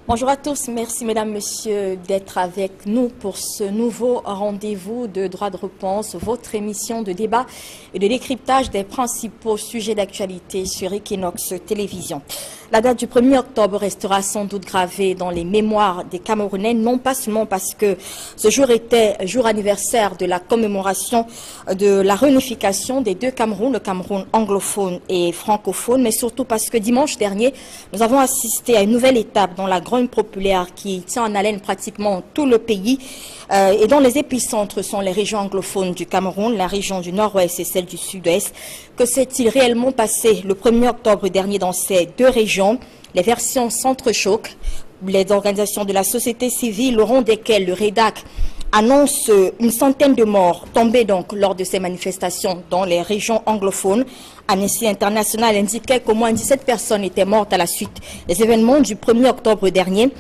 Bonjour à tous, merci mesdames, messieurs d'être avec nous pour ce nouveau rendez-vous de droit de réponse, votre émission de débat et de décryptage des principaux sujets d'actualité sur Equinox Télévision. La date du 1er octobre restera sans doute gravée dans les mémoires des Camerounais, non pas seulement parce que ce jour était jour anniversaire de la commémoration de la réunification des deux Camerouns, le Cameroun anglophone et francophone, mais surtout parce que dimanche dernier, nous avons assisté à une nouvelle étape dans la grogne populaire qui tient en haleine pratiquement tout le pays et dont les épicentres sont les régions anglophones du Cameroun, la région du nord-ouest et celle du sud-ouest. Que s'est-il réellement passé le 1er octobre dernier dans ces deux régions? Les versions s'entrechoquent. Les organisations de la société civile, au rang desquelles le REDAC annonce une centaine de morts tombés donc lors de ces manifestations dans les régions anglophones. Amnesty International indiquait qu'au moins 17 personnes étaient mortes à la suite des événements du 1er octobre dernier.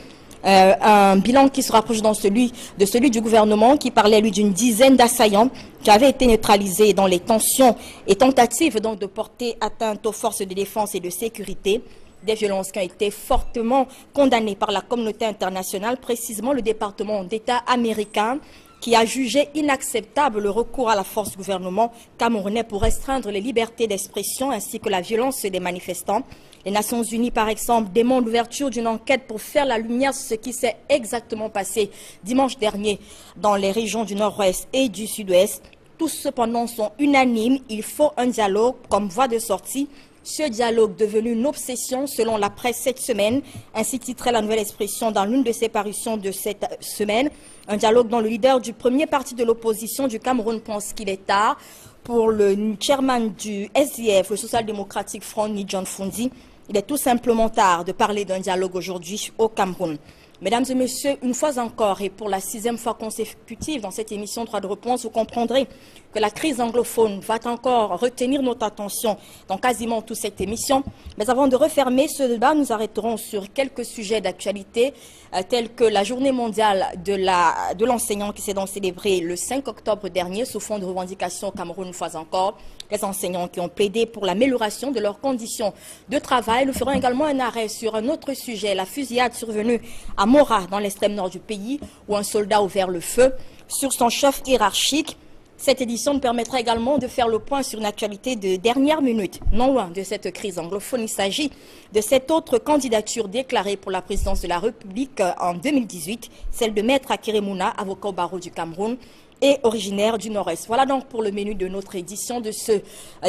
Un bilan qui se rapproche de celui du gouvernement qui parlait lui d'une dizaine d'assaillants qui avaient été neutralisés dans les tensions et tentatives donc de porter atteinte aux forces de défense et de sécurité. Des violences qui ont été fortement condamnées par la communauté internationale, précisément le département d'État américain qui a jugé inacceptable le recours à la force du gouvernement camerounais pour restreindre les libertés d'expression ainsi que la violence des manifestants. Les Nations Unies, par exemple, demandent l'ouverture d'une enquête pour faire la lumière sur ce qui s'est exactement passé dimanche dernier dans les régions du nord-ouest et du sud-ouest. Tous cependant sont unanimes, il faut un dialogue comme voie de sortie. Ce dialogue devenu une obsession selon la presse cette semaine, ainsi titrait la Nouvelle Expression dans l'une de ses parutions de cette semaine. Un dialogue dont le leader du premier parti de l'opposition du Cameroun pense qu'il est tard. Pour le chairman du SDF, le social-démocratique Front, John Fundi, il est tout simplement tard de parler d'un dialogue aujourd'hui au Cameroun. Mesdames et messieurs, une fois encore et pour la 6e fois consécutive dans cette émission Droit de réponse, vous comprendrez que la crise anglophone va encore retenir notre attention dans quasiment toute cette émission. Mais avant de refermer ce débat, nous arrêterons sur quelques sujets d'actualité tels que la journée mondiale de l'enseignant qui s'est donc célébrée le 5 octobre dernier sous fond de revendication au Cameroun une fois encore. Les enseignants qui ont plaidé pour l'amélioration de leurs conditions de travail. Nous ferons également un arrêt sur un autre sujet, la fusillade survenue à Mora, dans l'extrême nord du pays, où un soldat a ouvert le feu sur son chef hiérarchique. Cette édition nous permettra également de faire le point sur une actualité de dernière minute. Non loin de cette crise anglophone, il s'agit de cette autre candidature déclarée pour la présidence de la République en 2018, celle de Maître Akere Mouna, avocat au barreau du Cameroun et originaire du Nord-Est. Voilà donc pour le menu de notre édition de ce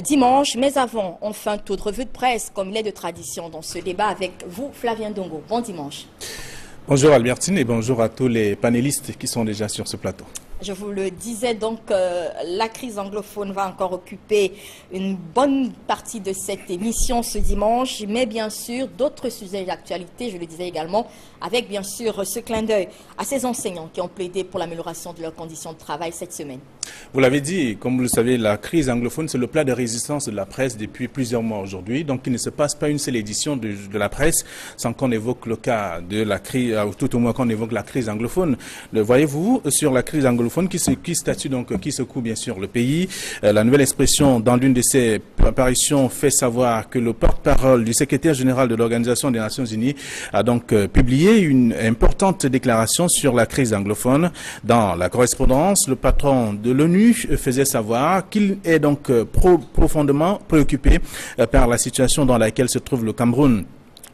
dimanche. Mais avant, on fait un tour de revue de presse, comme il est de tradition dans ce débat avec vous, Flavien Dongo. Bon dimanche. Bonjour Albertine et bonjour à tous les panélistes qui sont déjà sur ce plateau. Je vous le disais donc, la crise anglophone va encore occuper une bonne partie de cette émission ce dimanche, mais bien sûr d'autres sujets d'actualité, je le disais également, avec bien sûr ce clin d'œil à ces enseignants qui ont plaidé pour l'amélioration de leurs conditions de travail cette semaine. Vous l'avez dit, comme vous le savez, la crise anglophone, c'est le plat de résistance de la presse depuis plusieurs mois aujourd'hui. Donc il ne se passe pas une seule édition de la presse sans qu'on évoque le cas de la crise, ou tout au moins qu'on évoque la crise anglophone. Le voyez-vous sur la crise anglophone qui secoue bien sûr le pays. La Nouvelle Expression, dans l'une de ses apparitions, fait savoir que le porte-parole du secrétaire général de l'Organisation des Nations Unies a donc publié une importante déclaration sur la crise anglophone. Dans la correspondance, le patron de l'ONU faisait savoir qu'il est donc profondément préoccupé par la situation dans laquelle se trouve le Cameroun,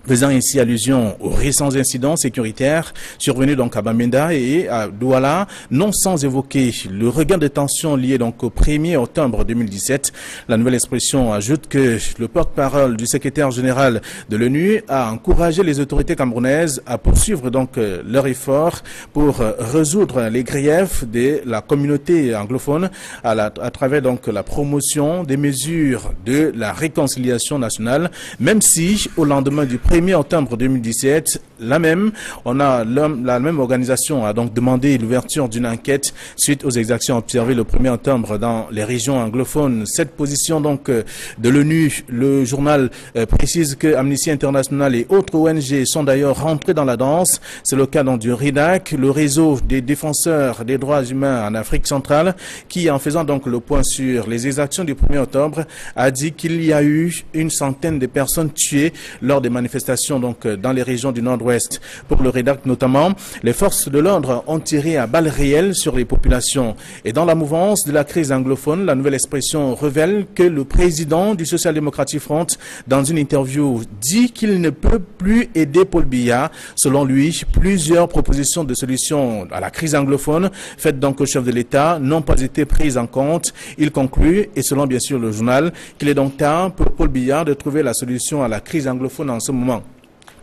faisant ainsi allusion aux récents incidents sécuritaires survenus donc à Bamenda et à Douala, non sans évoquer le regain de tension lié donc au 1er octobre 2017. La Nouvelle Expression ajoute que le porte-parole du secrétaire général de l'ONU a encouragé les autorités camerounaises à poursuivre donc leur effort pour résoudre les griefs de la communauté anglophone à travers donc la promotion des mesures de la réconciliation nationale, même si au lendemain du 1er octobre 2017, la même organisation a donc demandé l'ouverture d'une enquête suite aux exactions observées le 1er octobre dans les régions anglophones. Cette position donc de l'ONU, le journal précise que Amnesty International et autres ONG sont d'ailleurs rentrés dans la danse. C'est le cas donc du REDAC, le réseau des défenseurs des droits humains en Afrique centrale, qui en faisant donc le point sur les exactions du 1er octobre, a dit qu'il y a eu une centaine de personnes tuées lors des manifestations manifestations donc dans les régions du Nord-Ouest. Pour le rédac notamment, les forces de l'ordre ont tiré à balles réelles sur les populations. Et dans la mouvance de la crise anglophone, la nouvelle expression révèle que le président du Social Democratic Front, dans une interview, dit qu'il ne peut plus aider Paul Biya. Selon lui, plusieurs propositions de solutions à la crise anglophone faites donc au chef de l'État n'ont pas été prises en compte. Il conclut, et selon bien sûr le journal, qu'il est donc temps pour Paul Biya de trouver la solution à la crise anglophone en ce moment.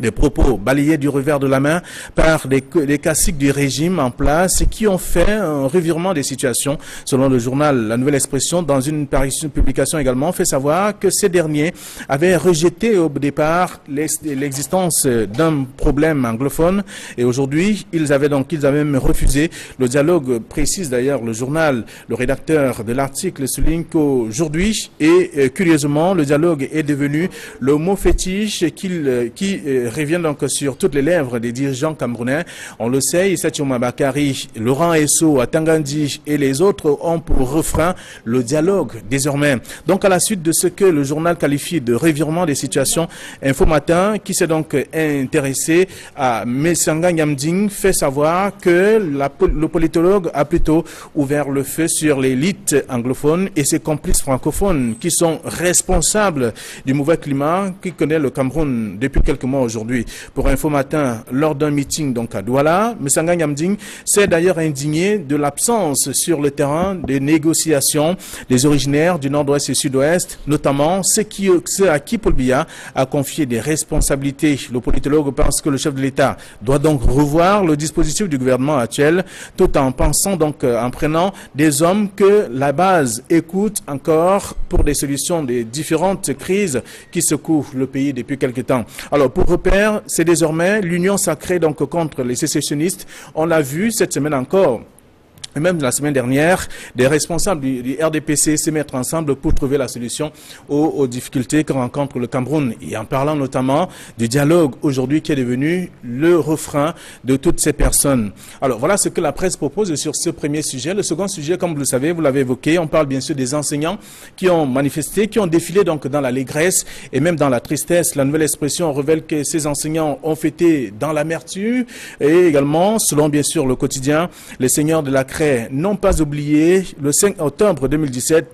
Des propos balayés du revers de la main par les classiques du régime en place qui ont fait un revirement des situations. Selon le journal, la nouvelle expression, dans une publication également, fait savoir que ces derniers avaient rejeté au départ l'existence d'un problème anglophone et aujourd'hui, ils avaient même refusé le dialogue. Précise d'ailleurs le journal, le rédacteur de l'article souligne qu'aujourd'hui, et curieusement, le dialogue est devenu le mot fétiche qui revient donc sur toutes les lèvres des dirigeants camerounais. On le sait, Issa Tchouma Bakary, Laurent Esso, Atangandi et les autres ont pour refrain le dialogue désormais. Donc à la suite de ce que le journal qualifie de revirement des situations, Info Matin, qui s'est donc intéressé à Messanga Nyamding, fait savoir que le politologue a plutôt ouvert le feu sur l'élite anglophone et ses complices francophones qui sont responsables du mauvais climat qui connaît le Cameroun depuis quelques mois aujourd'hui. Pour Info Matin, lors d'un meeting donc à Douala, Messanga Nyamding s'est d'ailleurs indigné de l'absence sur le terrain des négociations des originaires du Nord-Ouest et Sud-Ouest, notamment ceux à qui Paul Biya a confié des responsabilités. Le politologue pense que le chef de l'État doit donc revoir le dispositif du gouvernement actuel, tout en pensant donc, en prenant des hommes que la base écoute encore pour des solutions des différentes crises qui secouent le pays depuis quelque temps. Alors, pour repère, c'est désormais l'union sacrée donc contre les sécessionnistes. On l'a vu cette semaine encore. Et même la semaine dernière, des responsables du RDPC se mettent ensemble pour trouver la solution aux difficultés que rencontre le Cameroun. Et en parlant notamment du dialogue aujourd'hui qui est devenu le refrain de toutes ces personnes. Alors voilà ce que la presse propose sur ce premier sujet. Le second sujet, comme vous le savez, vous l'avez évoqué, on parle bien sûr des enseignants qui ont manifesté, qui ont défilé donc dans l'allégresse et même dans la tristesse. La nouvelle expression révèle que ces enseignants ont fêté dans l'amertume et également, selon bien sûr le quotidien, les seigneurs de la crèche n'ont pas oublié le 5 octobre 2017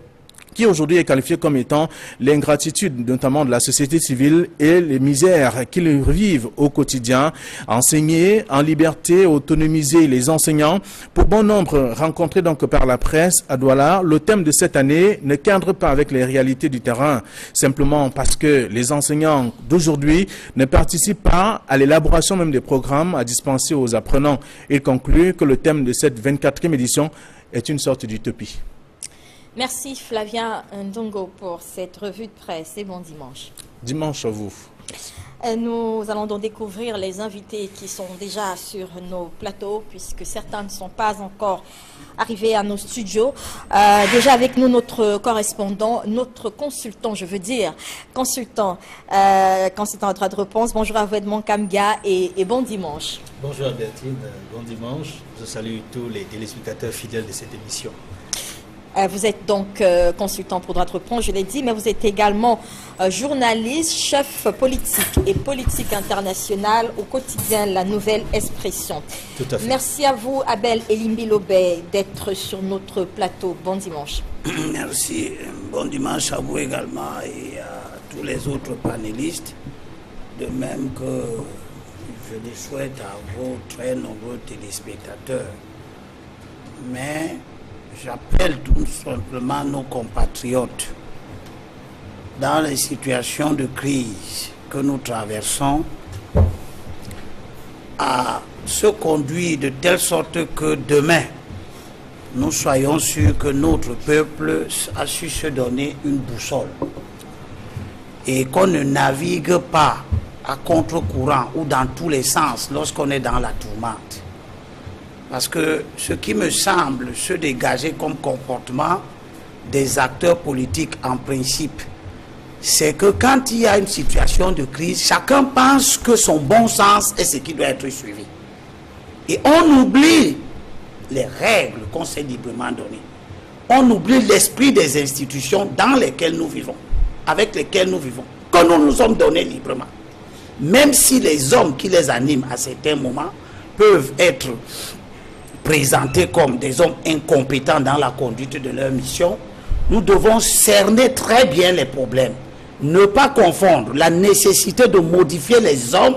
qui aujourd'hui est qualifié comme étant l'ingratitude notamment de la société civile et les misères qu'ils vivent au quotidien. Enseigner en liberté, autonomiser les enseignants. Pour bon nombre rencontrés donc par la presse à Douala, le thème de cette année ne cadre pas avec les réalités du terrain, simplement parce que les enseignants d'aujourd'hui ne participent pas à l'élaboration même des programmes à dispenser aux apprenants. Il conclut que le thème de cette 24e édition est une sorte d'utopie. Merci Flavien Ndongo pour cette revue de presse et bon dimanche. Dimanche à vous. Nous allons donc découvrir les invités qui sont déjà sur nos plateaux puisque certains ne sont pas encore arrivés à nos studios. Déjà avec nous notre correspondant, notre consultant, consultant en droit de réponse. Bonjour à vous Edmond Kamga et bon dimanche. Bonjour Albertine, bon dimanche. Je salue tous les téléspectateurs fidèles de cette émission. Vous êtes donc consultant pour droit de réponse, je l'ai dit, mais vous êtes également journaliste, chef politique et politique internationale au quotidien La Nouvelle Expression. Tout à fait. Merci à vous, Abel Elimbilobé, d'être sur notre plateau. Bon dimanche. Merci. Bon dimanche à vous également et à tous les autres panélistes. De même que je les souhaite à vos très nombreux téléspectateurs. Mais j'appelle tout simplement nos compatriotes dans les situations de crise que nous traversons à se conduire de telle sorte que demain, nous soyons sûrs que notre peuple a su se donner une boussole et qu'on ne navigue pas à contre-courant ou dans tous les sens lorsqu'on est dans la tourmente. Parce que ce qui me semble se dégager comme comportement des acteurs politiques en principe, c'est que quand il y a une situation de crise, chacun pense que son bon sens est ce qui doit être suivi. Et on oublie les règles qu'on s'est librement données. On oublie l'esprit des institutions dans lesquelles nous vivons, avec lesquelles nous vivons, que nous nous sommes donnés librement. même si les hommes qui les animent à certains moments peuvent être présentés comme des hommes incompétents dans la conduite de leur mission, nous devons cerner très bien les problèmes. Ne pas confondre la nécessité de modifier les hommes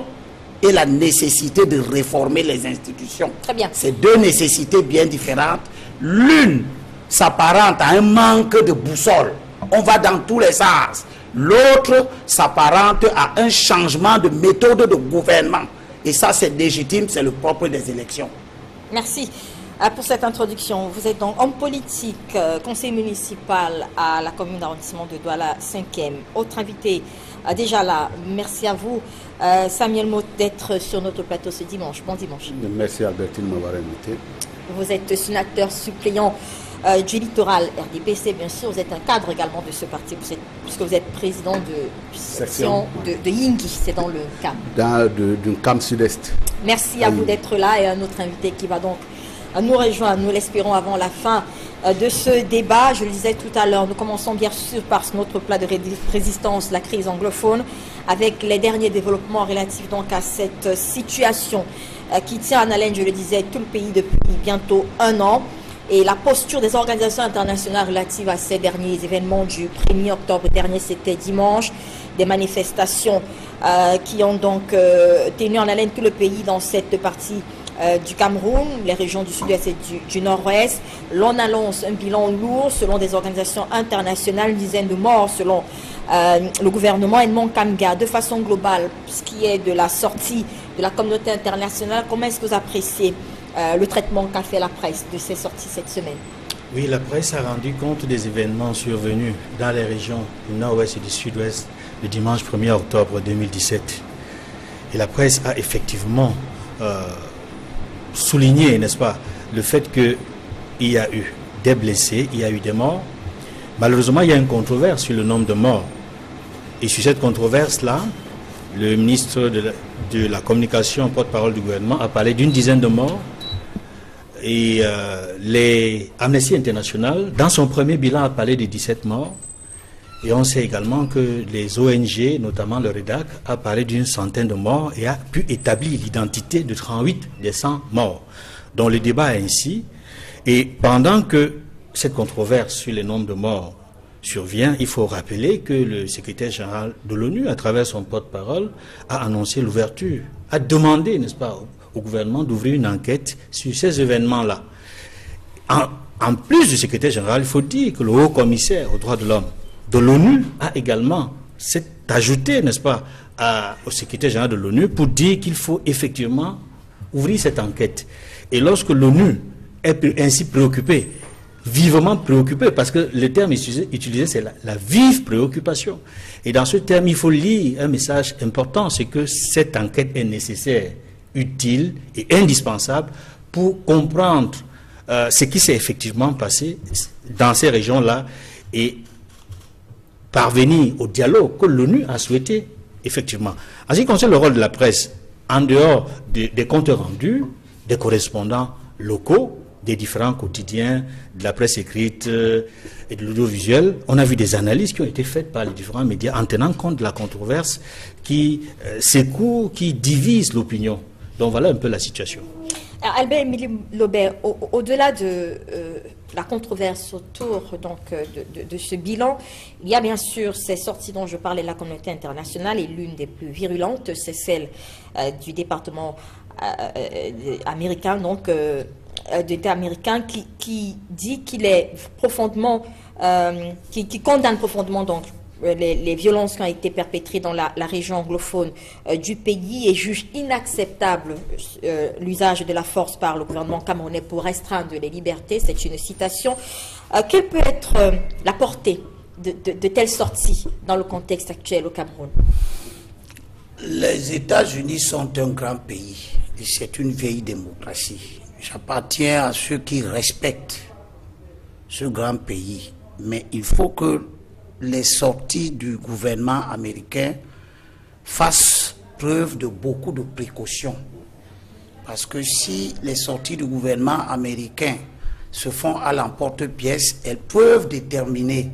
et la nécessité de réformer les institutions. Très bien. C'est deux nécessités bien différentes. L'une s'apparente à un manque de boussole. On va dans tous les sens. L'autre s'apparente à un changement de méthode de gouvernement. Et ça, c'est légitime, c'est le propre des élections. Merci pour cette introduction. Vous êtes donc homme politique, conseiller municipal à la commune d'arrondissement de Douala 5e. Autre invité, déjà là, merci à vous, Samuel Motte, d'être sur notre plateau ce dimanche. Bon dimanche. Merci Albertine de m'avoir invité. Vous êtes sénateur suppléant du littoral RDPC, bien sûr. Vous êtes un cadre également de ce parti, puisque vous êtes président de section de Yingui, c'est dans le CAM. D'un CAM sud-est. Merci à vous d'être là, et un autre invité qui va donc nous rejoindre, nous l'espérons, avant la fin de ce débat. Je le disais tout à l'heure, nous commençons bien sûr par notre plat de résistance, la crise anglophone, avec les derniers développements relatifs donc à cette situation qui tient en haleine, je le disais, tout le pays depuis bientôt 1 an. Et la posture des organisations internationales relatives à ces derniers événements du 1er octobre dernier, c'était dimanche, des manifestations qui ont donc tenu en haleine tout le pays dans cette partie du Cameroun, les régions du sud-est et du nord-ouest. L'on annonce un bilan lourd selon des organisations internationales, une dizaine de morts selon le gouvernement Edmond Kamga. De façon globale, ce qui est de la sortie de la communauté internationale, comment est-ce que vous appréciez le traitement qu'a fait la presse de ces sorties cette semaine? Oui, la presse a rendu compte des événements survenus dans les régions du nord-ouest et du sud-ouest le dimanche 1er octobre 2017. Et la presse a effectivement souligné, n'est-ce pas, le fait qu'il y a eu des blessés, il y a eu des morts. Malheureusement, il y a une controverse sur le nombre de morts. Et sur cette controverse-là, le ministre de la Communication, porte-parole du gouvernement, a parlé d'une dizaine de morts. Et les Amnesty International, dans son premier bilan, a parlé de 17 morts. Et on sait également que les ONG, notamment le REDAC, a parlé d'une centaine de morts et a pu établir l'identité de 38 des 100 morts. Donc le débat est ainsi. Et pendant que cette controverse sur les nombres de morts survient, il faut rappeler que le secrétaire général de l'ONU, à travers son porte-parole, a annoncé l'ouverture, a demandé, n'est-ce pas, au gouvernement d'ouvrir une enquête sur ces événements-là. En plus du secrétaire général, il faut dire que le haut commissaire aux droits de l'homme de l'ONU a également ajouté, n'est-ce pas, au secrétaire général de l'ONU pour dire qu'il faut effectivement ouvrir cette enquête. Et lorsque l'ONU est ainsi préoccupée, vivement préoccupée, parce que le terme utilisé, c'est la vive préoccupation. Et dans ce terme, il faut lire un message important, c'est que cette enquête est nécessaire, utile et indispensable pour comprendre ce qui s'est effectivement passé dans ces régions-là et parvenir au dialogue que l'ONU a souhaité, effectivement. En ce qui concerne le rôle de la presse, en dehors des comptes rendus, des correspondants locaux, des différents quotidiens, de la presse écrite et de l'audiovisuel, on a vu des analyses qui ont été faites par les différents médias en tenant compte de la controverse qui secoue, qui divise l'opinion. Donc voilà un peu la situation. Alors, Albert-Émilie Lobert, au-delà de la controverse autour donc, de ce bilan, il y a bien sûr ces sorties dont je parlais de la communauté internationale, et l'une des plus virulentes, c'est celle du département américain, donc d'État américain, qui dit qu'il est profondément, qui condamne profondément donc les violences qui ont été perpétrées dans la région anglophone du pays et juge inacceptable l'usage de la force par le gouvernement camerounais pour restreindre les libertés. C'est une citation. Quelle peut être la portée de telles sorties dans le contexte actuel au Cameroun? Les États-Unis sont un grand pays et c'est une vieille démocratie. J'appartiens à ceux qui respectent ce grand pays, mais il faut que les sorties du gouvernement américain fassent preuve de beaucoup de précautions. Parce que si les sorties du gouvernement américain se font à l'emporte-pièce, elles peuvent déterminer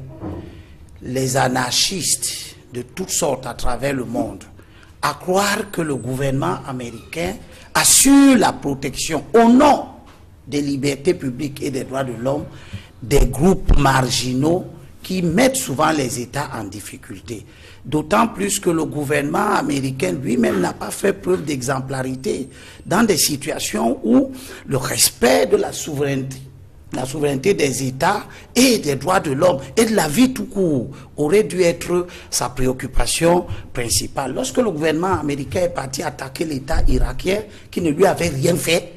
les anarchistes de toutes sortes à travers le monde à croire que le gouvernement américain assure la protection au nom des libertés publiques et des droits de l'homme des groupes marginaux qui mettent souvent les États en difficulté. D'autant plus que le gouvernement américain lui-même n'a pas fait preuve d'exemplarité dans des situations où le respect de la souveraineté des États et des droits de l'homme et de la vie tout court aurait dû être sa préoccupation principale. Lorsque le gouvernement américain est parti attaquer l'État irakien qui ne lui avait rien fait,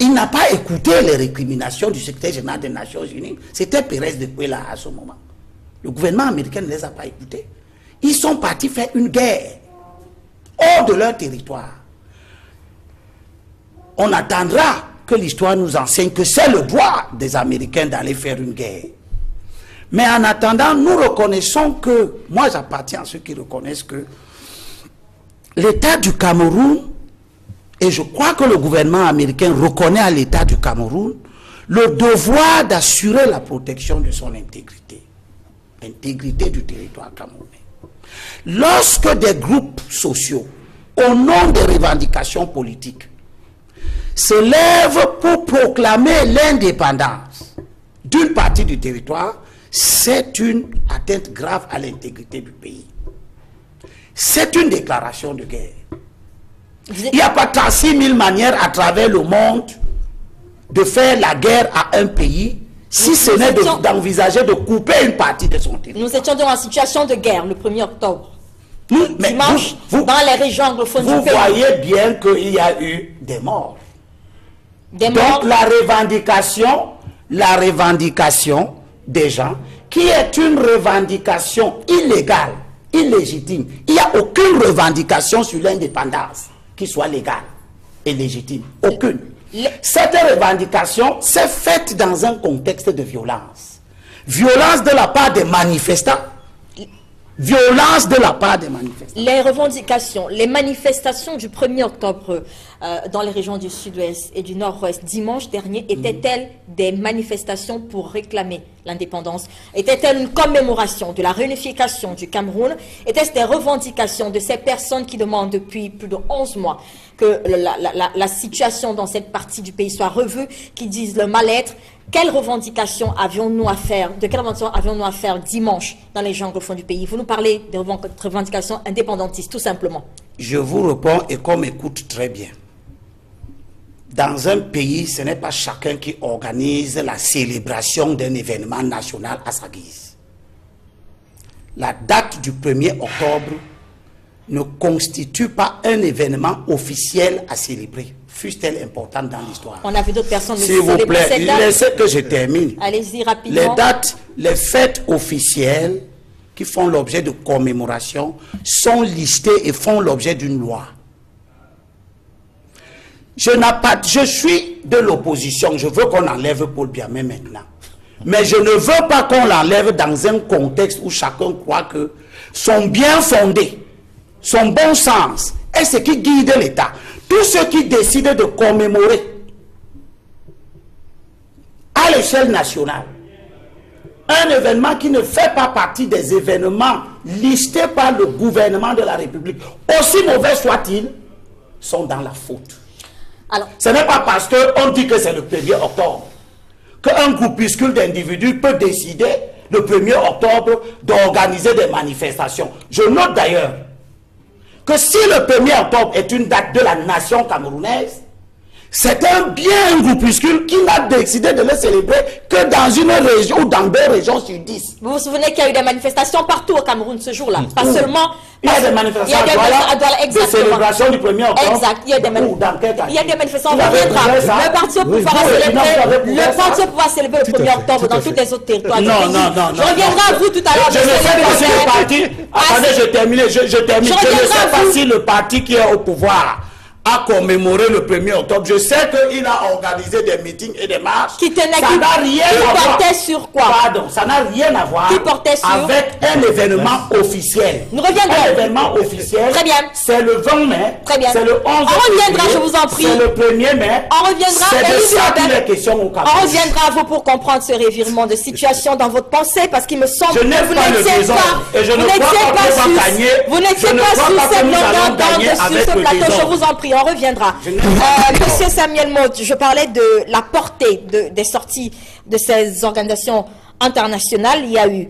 il n'a pas écouté les récriminations du secrétaire général des Nations Unies. C'était Pérez de Cuellar à ce moment. Le gouvernement américain ne les a pas écoutés. Ils sont partis faire une guerre hors de leur territoire. On attendra que l'histoire nous enseigne que c'est le droit des Américains d'aller faire une guerre. Mais en attendant, nous reconnaissons que, moi j'appartiens à ceux qui reconnaissent que l'État du Cameroun, et je crois que le gouvernement américain reconnaît à l'État du Cameroun le devoir d'assurer la protection de son intégrité. L'intégrité du territoire camerounais. Lorsque des groupes sociaux, au nom des revendications politiques, se lèvent pour proclamer l'indépendance d'une partie du territoire, c'est une atteinte grave à l'intégrité du pays. C'est une déclaration de guerre. Il n'y a pas 36 000 manières à travers le monde de faire la guerre à un pays si ce n'est d'envisager de couper une partie de son territoire. Nous étions dans une situation de guerre le 1er octobre. Mais dimanche, dans les régions anglophones du pays. Vous voyez bien qu'il y a eu des morts. Des morts. Donc la revendication des gens, qui est une revendication illégale, illégitime. Il n'y a aucune revendication sur l'indépendance qui soit légale et légitime. Aucune. Cette revendication s'est faite dans un contexte de violence. Violence de la part des manifestants. Violence de la part des manifestants. Les revendications, les manifestations du 1er octobre dans les régions du sud-ouest et du nord-ouest dimanche dernier étaient-elles des manifestations pour réclamer l'indépendance? Était-elles une commémoration de la réunification du Cameroun? Était-ce des revendications de ces personnes qui demandent depuis plus de 11 mois que la situation dans cette partie du pays soit revue, qui disent le mal-être? Quelles revendications avions-nous à faire? De quelles revendications avions-nous à faire dimanche dans les gens anglophones du pays? Vous nous parlez des revendications indépendantistes, tout simplement. Je vous réponds et qu'on m'écoute très bien. Dans un pays, ce n'est pas chacun qui organise la célébration d'un événement national à sa guise. La date du 1er octobre ne constitue pas un événement officiel à célébrer, fût-elle importante dans l'histoire. On a vu d'autres personnes le célébrer. S'il vous plaît, laissez que je termine. Allez-y rapidement. Les dates, les fêtes officielles qui font l'objet de commémoration sont listées et font l'objet d'une loi. Je suis de l'opposition, je veux qu'on enlève Paul Biamé maintenant. Mais je ne veux pas qu'on l'enlève dans un contexte où chacun croit que son bien fondé, son bon sens est ce qui guide l'État. Tous ceux qui décident de commémorer à l'échelle nationale un événement qui ne fait pas partie des événements listés par le gouvernement de la République, aussi mauvais soit-il, sont dans la faute. Alors, ce n'est pas parce qu'on dit que c'est le 1er octobre qu'un groupuscule d'individus peut décider le 1er octobre d'organiser des manifestations. Je note d'ailleurs que si le 1er octobre est une date de la nation camerounaise, c'est un groupuscule qui n'a décidé de le célébrer que dans une région ou dans 2 régions sur 10. Vous vous souvenez qu'il y a eu des manifestations partout au Cameroun ce jour-là? Pas seulement... Il y a des manifestations à Douala, de célébration du 1er octobre. Exact. Il y a des manifestations. On reviendra. Le parti au pouvoir célébrer le 1er octobre dans tous les autres territoires. Non. Je reviendrai à vous tout à l'heure. Je ne sais pas si le parti... Attendez, je termine. Je ne sais pas si le parti qui est au pouvoir à commémorer le 1er octobre. Je sais qu'il a organisé des meetings et des marches. Qui portait sur quoi? Pardon, ça n'a rien à voir avec un événement officiel. Nous reviendrons. Un événement officiel. Très bien. C'est le 20 mai. Très bien. C'est le 11 mai. On reviendra, je vous en prie. C'est le 1er mai. On reviendra. C'est de ça qu'il est question au Cameroun. On reviendra à vous pour comprendre ce revirement de situation dans votre pensée, parce qu'il me semble que vous n'étiez pas sous cette longueur d'onde sur ce plateau. Je vous en prie, on reviendra. Monsieur Samuel Motte, je parlais de la portée des sorties de ces organisations internationales. Il y a eu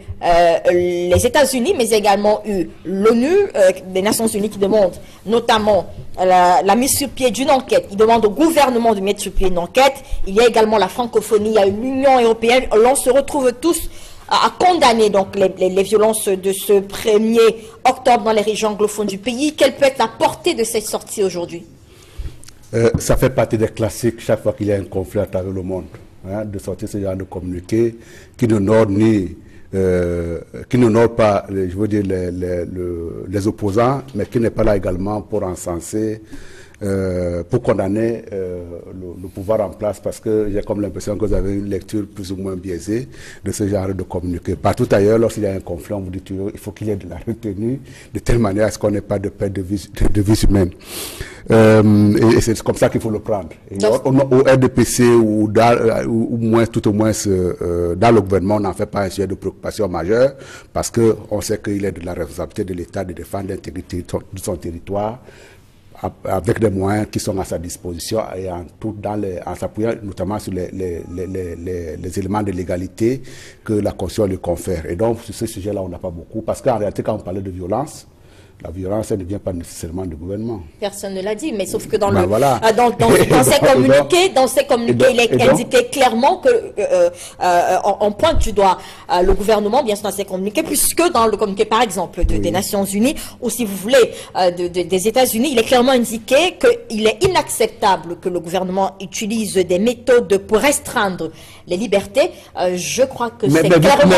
les États-Unis, mais également eu l'ONU, des Nations Unies, qui demande notamment la mise sur pied d'une enquête. Il demande au gouvernement de mettre sur pied une enquête. Il y a également la francophonie, il y a eu l'Union européenne. L'on se retrouve tous à condamner donc les violences de ce 1er octobre dans les régions anglophones du pays. Quelle peut être la portée de cette sortie aujourd'hui? Ça fait partie des classiques chaque fois qu'il y a un conflit à travers le monde, hein, de sortir ce genre de communiqué qui n'honore pas, je veux dire, les opposants, mais qui n'est pas là également pour encenser, pour condamner le pouvoir en place, parce que j'ai comme l'impression que vous avez une lecture plus ou moins biaisée de ce genre de communiqué. Partout ailleurs, lorsqu'il y a un conflit, on vous dit toujours il faut qu'il y ait de la retenue, de telle manière à ce qu'on n'ait pas de perte de vie humaine. Et c'est comme ça qu'il faut le prendre. Et au RDPC ou moins, tout au moins dans le gouvernement, on n'en fait pas un sujet de préoccupation majeure, parce qu'on sait qu'il est de la responsabilité de l'État de défendre l'intégrité de son territoire, avec des moyens qui sont à sa disposition et en s'appuyant notamment sur les éléments de légalité que la Constitution lui confère. Et donc, sur ce sujet-là, on n'a pas beaucoup. Parce qu'en réalité, quand on parlait de violence, la violence, elle ne vient pas nécessairement du gouvernement. Personne ne l'a dit, mais sauf que dans ces communiqués, il est indiqué clairement que on pointe du doigt le gouvernement, bien sûr, dans ces communiqués, puisque dans le communiqué, par exemple, des Nations Unies, ou si vous voulez, des États-Unis, il est clairement indiqué qu'il est inacceptable que le gouvernement utilise des méthodes pour restreindre les libertés. Je crois que c'est clairement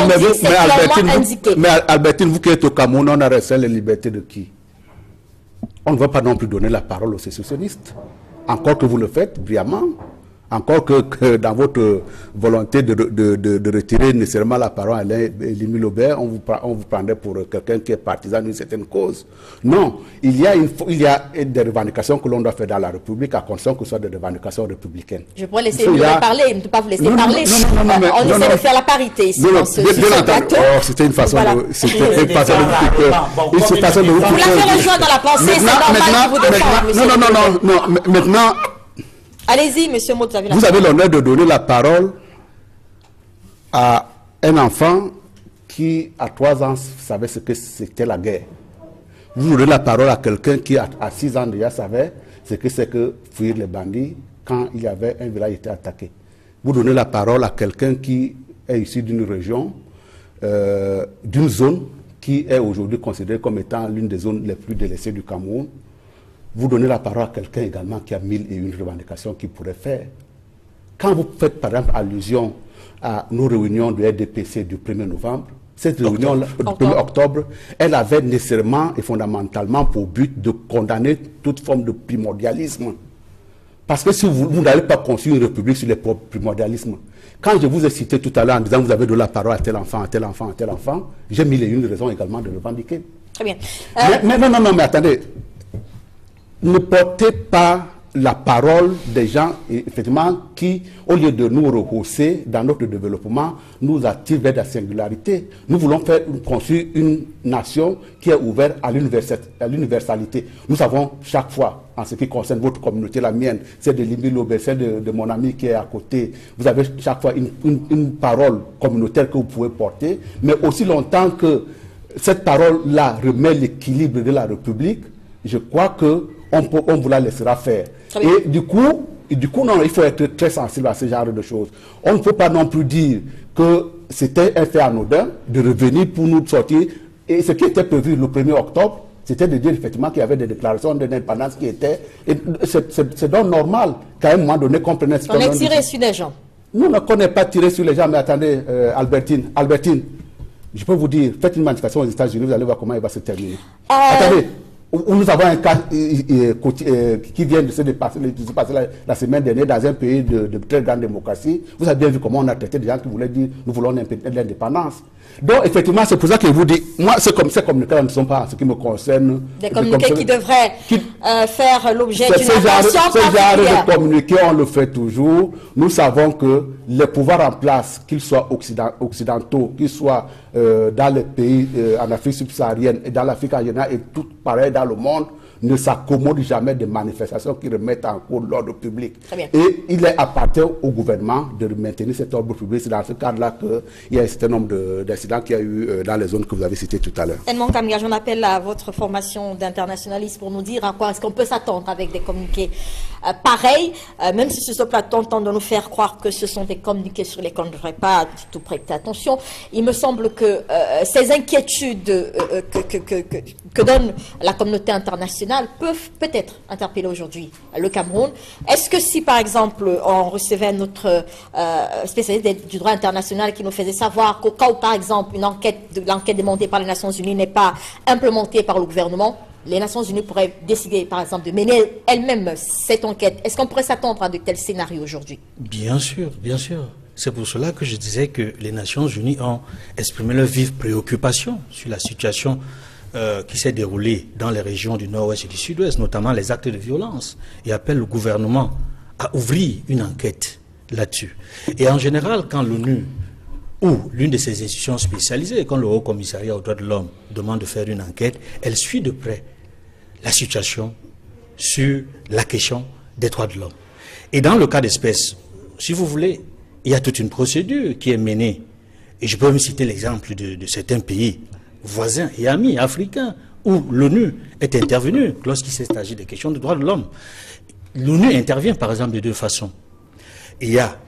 indiqué. Mais Albertine, vous qui êtes au Cameroun, on a restreint les libertés de qui? On ne va pas non plus donner la parole aux sécessionnistes. Encore que vous le faites brillamment, encore que dans votre volonté de retirer nécessairement la parole à Limi Lobert, on vous prendrait pour quelqu'un qui est partisan d'une certaine cause. Non, il y a des revendications que l'on doit faire dans la République, à condition que ce soit des revendications républicaines. Je pourrais laisser parler, il ne peut pas vous laisser parler. On essaie de faire la parité ici dans ce plateau. C'était une façon de vous Vous l'avez rejoint dans la pensée, c'est normal que vous défendez. Non, maintenant... Allez-y, monsieur Motte, vous avez l'honneur de donner la parole à un enfant qui, à 3 ans, savait ce que c'était la guerre. Vous donnez la parole à quelqu'un qui, à 6 ans déjà, savait ce que c'est que fuir les bandits quand il y avait un village qui était attaqué. Vous donnez la parole à quelqu'un qui est issu d'une région, d'une zone qui est aujourd'hui considérée comme étant l'une des zones les plus délaissées du Cameroun. Vous donnez la parole à quelqu'un également qui a 1001 revendications qu'il pourrait faire. Quand vous faites par exemple allusion à nos réunions de RDPC du 1er novembre, cette réunion du 1er octobre, elle avait nécessairement et fondamentalement pour but de condamner toute forme de primordialisme. Parce que si vous n'allez pas construire une république sur les primordialismes, quand je vous ai cité tout à l'heure en disant que vous avez donné la parole à tel enfant, à tel enfant, à tel enfant, j'ai 1001 raisons également de le revendiquer. Très bien. Mais attendez. Ne portez pas la parole des gens, effectivement, qui, au lieu de nous rehausser dans notre développement, nous attirent vers la singularité. Nous voulons construire une nation qui est ouverte à l'universalité. Nous savons chaque fois, en ce qui concerne votre communauté, la mienne, celle de Limi Lobert, celle de mon ami qui est à côté, vous avez chaque fois une parole communautaire que vous pouvez porter, mais aussi longtemps que cette parole-là remet l'équilibre de la République, je crois que on vous la laissera faire. Et du coup, non, il faut être très sensible à ce genre de choses. On ne peut pas non plus dire que c'était un fait anodin de revenir pour nous sortir. Et ce qui était prévu le 1er octobre, c'était de dire effectivement qu'il y avait des déclarations d'indépendance qui étaient... C'est donc normal qu'à un moment donné, qu'on prenne... On est tiré sur les gens. Nous ne connaissons pas tiré sur les gens, mais attendez, Albertine, je peux vous dire, faites une manifestation aux États-Unis, vous allez voir comment il va se terminer. Attendez. où nous avons un cas qui vient de se passer la semaine dernière dans un pays de très grande démocratie. Vous avez bien vu comment on a traité des gens qui voulaient dire nous voulons l'indépendance. Donc effectivement, c'est pour ça que je vous dis, moi ces communiqués ne sont pas en ce qui me concerne. Des communiqués qui devraient faire l'objet d'une attention particulière. Ce genre de communiqués, on le fait toujours. Nous savons que les pouvoirs en place, qu'ils soient occidentaux, qu'ils soient dans les pays en Afrique subsaharienne et dans l'Afrique en général et tout pareil dans le monde, ne s'accommodent jamais de manifestations qui remettent en cause l'ordre public. Et il appartient au gouvernement de maintenir cet ordre public. C'est dans ce cadre-là qu'il y a un certain nombre d'incidents qu'il y a eu dans les zones que vous avez citées tout à l'heure. Edmond Kamga, j'en appelle à votre formation d'internationaliste pour nous dire à quoi est-ce qu'on peut s'attendre avec des communiqués pareils, même si sur ce plateau tente de nous faire croire que ce sont des communiqués sur lesquels on ne devrait pas du tout prêter attention. Il me semble que ces inquiétudes que donne la communauté internationale peuvent peut-être interpeller aujourd'hui le Cameroun. Est-ce que si, par exemple, on recevait notre spécialiste du droit international qui nous faisait savoir qu'au cas où, par exemple, l'enquête demandée par les Nations Unies n'est pas implémentée par le gouvernement, les Nations Unies pourraient décider, par exemple, de mener elles-mêmes cette enquête. Est-ce qu'on pourrait s'attendre à de tels scénarios aujourd'hui? Bien sûr, bien sûr. C'est pour cela que je disais que les Nations Unies ont exprimé leur vive préoccupation sur la situation qui s'est déroulée dans les régions du nord-ouest et du sud-ouest, notamment les actes de violence, et appelle le gouvernement à ouvrir une enquête là-dessus. Et en général, quand l'ONU ou l'une de ses institutions spécialisées, quand le Haut Commissariat aux droits de l'homme demande de faire une enquête, elle suit de près la situation sur la question des droits de l'homme. Et dans le cas d'espèce, si vous voulez, il y a toute une procédure qui est menée. Et je peux me citer l'exemple de certains pays voisins et amis africains où l'ONU est intervenue lorsqu'il s'est agi des questions de droits de l'homme. L'ONU intervient par exemple de deux façons. Il y a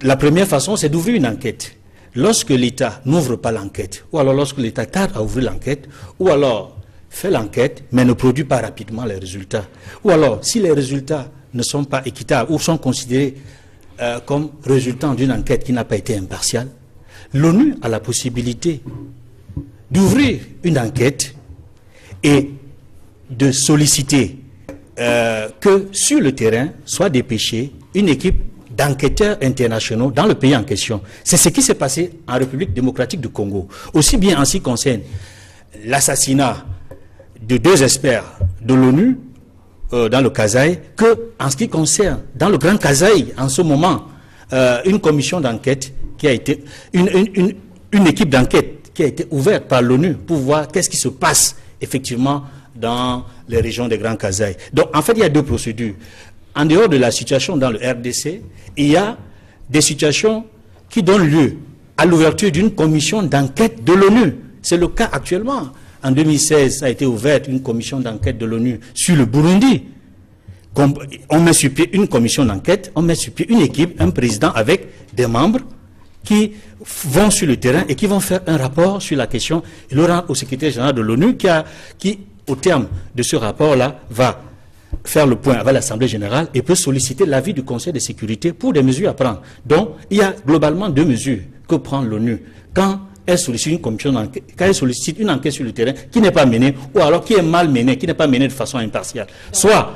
la première façon, c'est d'ouvrir une enquête. Lorsque l'État n'ouvre pas l'enquête, ou alors lorsque l'État tarde à ouvrir l'enquête, ou alors fait l'enquête mais ne produit pas rapidement les résultats, ou alors si les résultats ne sont pas équitables ou sont considérés comme résultant d'une enquête qui n'a pas été impartiale, l'ONU a la possibilité d'ouvrir une enquête et de solliciter que sur le terrain soit dépêchée une équipe d'enquêteurs internationaux dans le pays en question. C'est ce qui s'est passé en République démocratique du Congo. Aussi bien en ce qui concerne l'assassinat de 2 experts de l'ONU dans le Kasaï, que en ce qui concerne dans le Grand Kasaï, en ce moment, une commission d'enquête qui a été, une équipe d'enquête qui a été ouverte par l'ONU pour voir qu'est-ce qui se passe effectivement dans les régions des Grands Kasaï. Donc en fait, il y a 2 procédures. En dehors de la situation dans le RDC, il y a des situations qui donnent lieu à l'ouverture d'une commission d'enquête de l'ONU. C'est le cas actuellement. En 2016, a été ouverte une commission d'enquête de l'ONU sur le Burundi. On met sur pied une commission d'enquête, on met sur pied une équipe, un président avec des membres qui vont sur le terrain et qui vont faire un rapport sur la question et le rendre au secrétaire général de l'ONU qui, au terme de ce rapport-là, va faire le point avec l'Assemblée générale et peut solliciter l'avis du Conseil de sécurité pour des mesures à prendre. Donc, il y a globalement 2 mesures que prend l'ONU quand elle sollicite une commission d'enquête, quand elle sollicite une enquête sur le terrain qui n'est pas menée, ou alors qui est mal menée, qui n'est pas menée de façon impartiale. Soit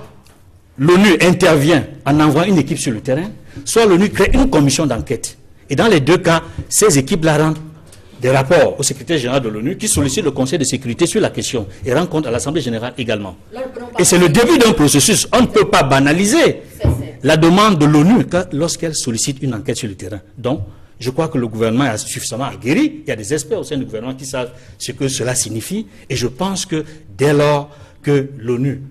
l'ONU intervient en envoyant une équipe sur le terrain, soit l'ONU crée une commission d'enquête. Et dans les 2 cas, ces équipes-là rendent des rapports au secrétaire général de l'ONU qui sollicite le Conseil de sécurité sur la question et rend compte à l'Assemblée générale également. Et c'est le début d'un processus. On ne peut pas banaliser la demande de l'ONU lorsqu'elle sollicite une enquête sur le terrain. Donc, je crois que le gouvernement est suffisamment aguerri. Il y a des experts au sein du gouvernement qui savent ce que cela signifie. Et je pense que dès lors que l'ONU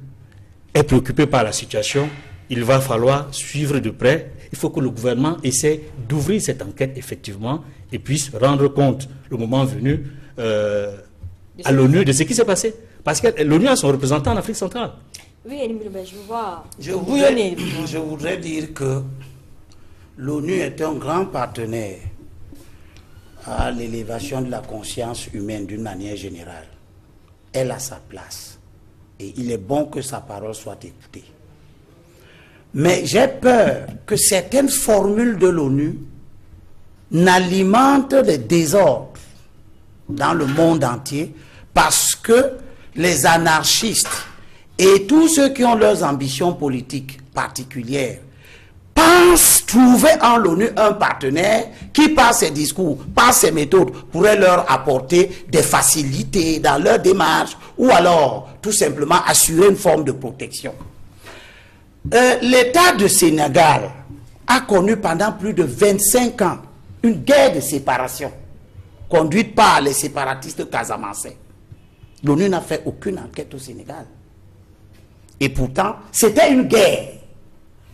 est préoccupée par la situation, il va falloir suivre de près. Il faut que le gouvernement essaie d'ouvrir cette enquête effectivement et puisse rendre compte, le moment venu, à l'ONU de ce qui s'est passé. Parce que l'ONU a son représentant en Afrique centrale. Oui, je vous vois. Je voudrais dire que l'ONU est un grand partenaire à l'élévation de la conscience humaine d'une manière générale. Elle a sa place. Et il est bon que sa parole soit écoutée. Mais j'ai peur que certaines formules de l'ONU n'alimentent des désordres dans le monde entier parce que les anarchistes et tous ceux qui ont leurs ambitions politiques particulières pensent trouver en l'ONU un partenaire qui, par ses discours, par ses méthodes, pourrait leur apporter des facilités dans leur démarche ou alors tout simplement assurer une forme de protection. L'État du Sénégal a connu pendant plus de 25 ans une guerre de séparation conduite par les séparatistes casamançais. L'ONU n'a fait aucune enquête au Sénégal. Et pourtant, c'était une guerre.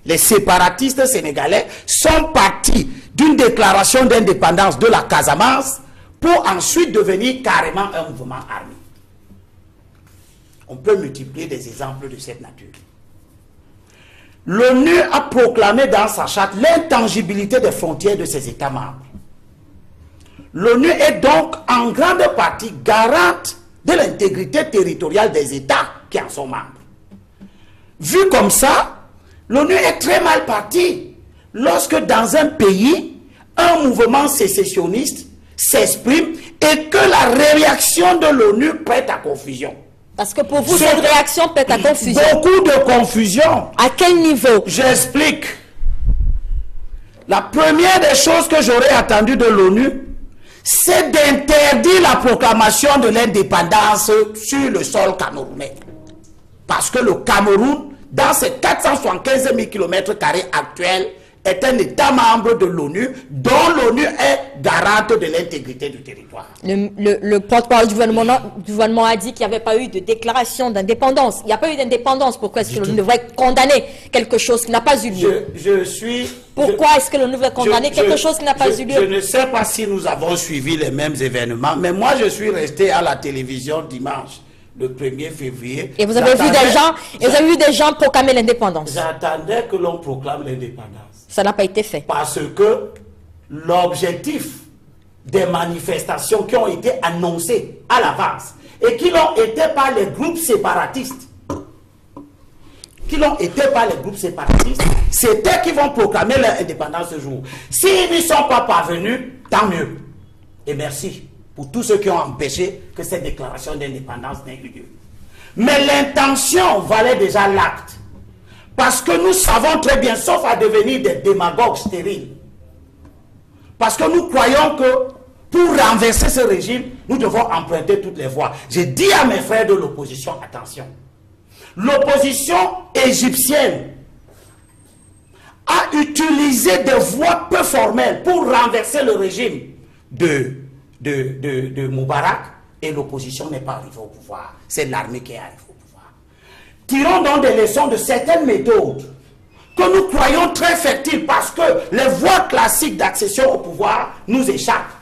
Les séparatistes sénégalais sont partis d'une déclaration d'indépendance de la Casamance pour ensuite devenir carrément un mouvement armé. On peut multiplier des exemples de cette nature. L'ONU a proclamé dans sa charte l'intangibilité des frontières de ses États membres. L'ONU est donc en grande partie garante de l'intégrité territoriale des États qui en sont membres. Vu comme ça, l'ONU est très mal partie lorsque dans un pays, un mouvement sécessionniste s'exprime et que la réaction de l'ONU prête à confusion. Parce que pour vous, cette réaction prête à confusion. Beaucoup de confusion. À quel niveau? J'explique. La première des choses que j'aurais attendu de l'ONU, c'est d'interdire la proclamation de l'indépendance sur le sol camerounais. Parce que le Cameroun, dans ses 475 000 km² actuels, est un État membre de l'ONU dont l'ONU est garante de l'intégrité du territoire. Le porte-parole du gouvernement a dit qu'il n'y avait pas eu de déclaration d'indépendance. Il n'y a pas eu d'indépendance. Pourquoi est-ce que l'ONU devrait condamner quelque chose qui n'a pas eu lieu? Pourquoi est-ce que l'ONU devrait condamner quelque chose qui n'a pas eu lieu? Je ne sais pas si nous avons suivi les mêmes événements, mais moi je suis resté à la télévision dimanche, le 1er février. Et vous avez vu des gens proclamer l'indépendance? J'attendais que l'on proclame l'indépendance. Ça n'a pas été fait. Parce que l'objectif des manifestations qui ont été annoncées à l'avance et qui l'ont été par les groupes séparatistes, c'était qu'ils vont proclamer leur indépendance ce jour. S'ils n'y sont pas parvenus, tant mieux. Et merci pour tous ceux qui ont empêché que cette déclaration d'indépendance n'ait eu lieu. Mais l'intention valait déjà l'acte. Parce que nous savons très bien, sauf à devenir des démagogues stériles, parce que nous croyons que pour renverser ce régime, nous devons emprunter toutes les voies. J'ai dit à mes frères de l'opposition, attention, l'opposition égyptienne a utilisé des voies peu formelles pour renverser le régime de Moubarak, et l'opposition n'est pas arrivée au pouvoir. C'est l'armée qui est arrivée au pouvoir. Tirons donc des leçons de certaines méthodes que nous croyons très fertiles parce que les voies classiques d'accession au pouvoir nous échappent.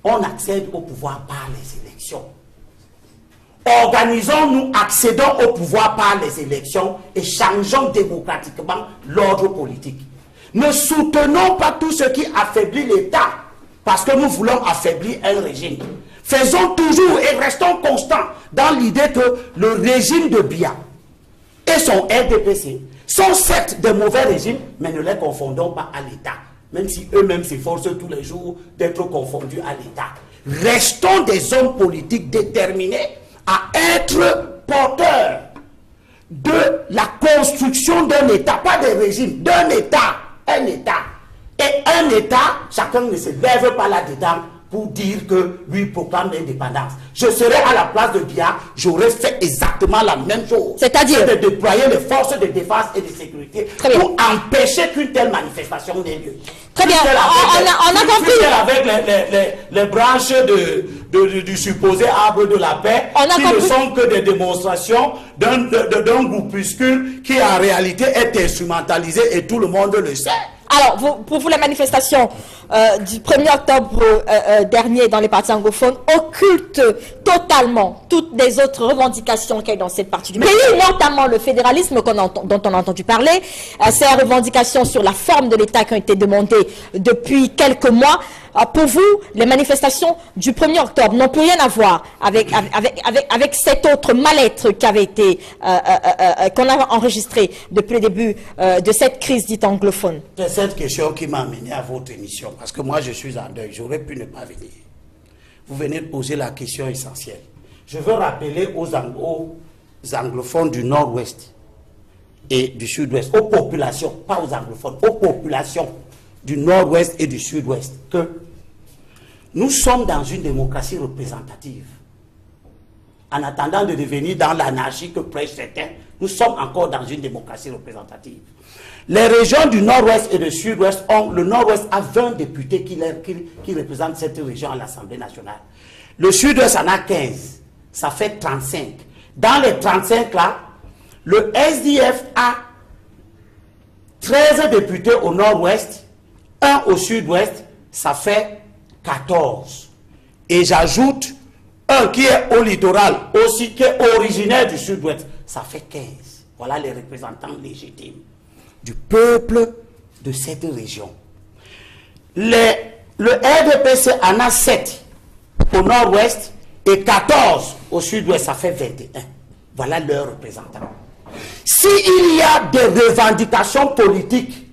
On accède au pouvoir par les élections. Organisons-nous, accédons au pouvoir par les élections et changeons démocratiquement l'ordre politique. Ne soutenons pas tout ce qui affaiblit l'État parce que nous voulons affaiblir un régime. Faisons toujours et restons constants dans l'idée que le régime de Biya et son RDPC sont certes de mauvais régimes, mais ne les confondons pas à l'État, même si eux-mêmes s'efforcent tous les jours d'être confondus à l'État. Restons des hommes politiques déterminés à être porteurs de la construction d'un État, pas des régimes, d'un État, un État. Et un État, chacun ne se lève pas là-dedans pour dire que lui proclame l'indépendance. Je serais à la place de Biya, j'aurais fait exactement la même chose. C'est-à-dire de déployer les forces de défense et de sécurité pour empêcher qu'une telle manifestation n'ait lieu. Très bien, on a compris. Avec les branches du supposé arbre de la paix, qui ne sont que des démonstrations d'un groupuscule qui en réalité est instrumentalisé et tout le monde le sait. Alors, pour vous, la manifestation du 1er octobre dernier dans les partis anglophones occulte totalement toutes les autres revendications qu'il y a dans cette partie du pays, notamment le fédéralisme dont on a entendu parler, ces revendications sur la forme de l'État qui ont été demandées depuis quelques mois. Pour vous, les manifestations du 1er octobre n'ont plus rien à voir avec cet autre mal-être qui avait été qu'on a enregistré depuis le début de cette crise dite anglophone. C'est cette question qui m'a amené à votre émission, parce que moi je suis en deuil, j'aurais pu ne pas venir. Vous venez de poser la question essentielle. Je veux rappeler aux anglophones du nord-ouest et du sud-ouest, aux populations, pas aux anglophones, aux populations du nord-ouest et du sud-ouest, que nous sommes dans une démocratie représentative. En attendant de devenir dans l'anarchie que prêchent certains, nous sommes encore dans une démocratie représentative. Les régions du nord-ouest et du sud-ouest ont, le nord-ouest a 20 députés qui représentent cette région à l'Assemblée nationale. Le sud-ouest en a 15, ça fait 35. Dans les 35 là, le SDF a 13 députés au nord-ouest, 1 au sud-ouest, ça fait 14. Et j'ajoute un qui est au littoral, aussi qui est originaire du sud-ouest, ça fait 15. Voilà les représentants légitimes du peuple de cette région. Le RDPC en a 7 au nord-ouest et 14 au sud-ouest, ça fait 21. Voilà leurs représentants. S'il y a des revendications politiques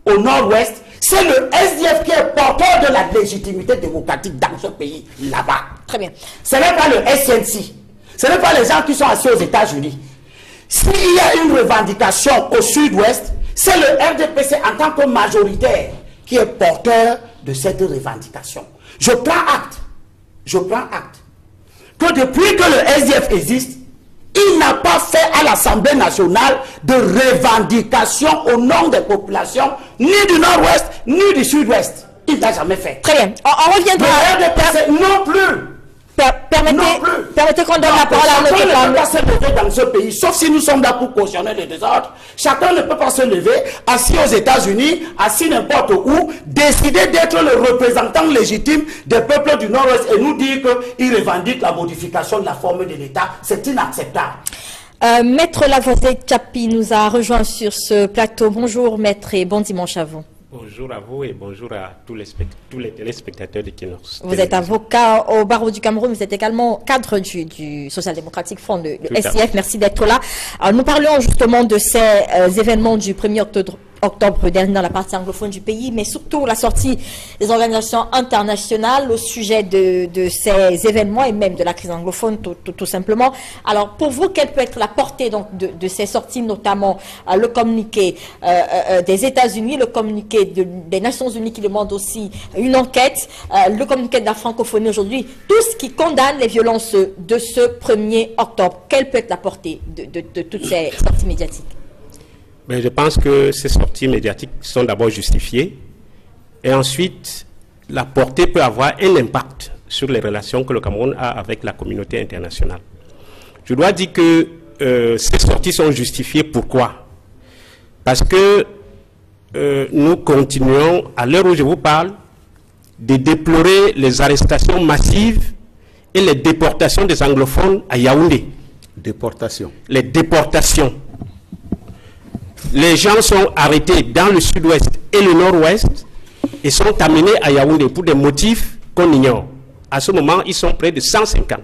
au nord-ouest, c'est le SDF qui est porteur de la légitimité démocratique dans ce pays, là-bas. Très bien. Ce n'est pas le SNC. Ce n'est pas les gens qui sont assis aux États-Unis. S'il y a une revendication au sud-ouest, c'est le RDPC en tant que majoritaire qui est porteur de cette revendication. Je prends acte que depuis que le SDF existe, il n'a pas fait à l'Assemblée nationale de revendication au nom des populations, ni du nord-ouest, ni du sud-ouest. Il n'a jamais fait. Très bien. On reviendra. Le RDPC non plus. Permettez qu'on donne la parole à notre Chacun ne peut pas se lever dans ce pays, sauf si nous sommes là pour cautionner le désordre. Chacun ne peut pas se lever, assis aux États-Unis, assis n'importe où, décider d'être le représentant légitime des peuples du Nord-Ouest et nous dire qu'il revendique la modification de la forme de l'État. C'est inacceptable. Maître Lavoisier Tchapi nous a rejoint sur ce plateau. Bonjour maître et bon dimanche à vous. Bonjour à vous et bonjour à tous les téléspectateurs de Kinos. Vous êtes avocat au barreau du Cameroun, vous êtes également cadre du Social Democratic Front, le SDF. Merci d'être là. Alors, nous parlions justement de ces événements du 1er octobre dernier dans la partie anglophone du pays, mais surtout la sortie des organisations internationales au sujet de ces événements et même de la crise anglophone tout simplement. Alors pour vous, quelle peut être la portée donc de ces sorties, notamment le communiqué des États-Unis, le communiqué des Nations Unies qui demande aussi une enquête, le communiqué de la francophonie aujourd'hui, tout ce qui condamne les violences de ce 1er octobre. Quelle peut être la portée de toutes ces sorties médiatiques? Je pense que ces sorties médiatiques sont d'abord justifiées et ensuite la portée peut avoir un impact sur les relations que le Cameroun a avec la communauté internationale. Je dois dire que ces sorties sont justifiées. Pourquoi? Parce que nous continuons, à l'heure où je vous parle, de déplorer les arrestations massives et les déportations des anglophones à Yaoundé. Déportation. Les déportations. Les gens sont arrêtés dans le sud-ouest et le nord-ouest et sont amenés à Yaoundé pour des motifs qu'on ignore. À ce moment, ils sont près de 150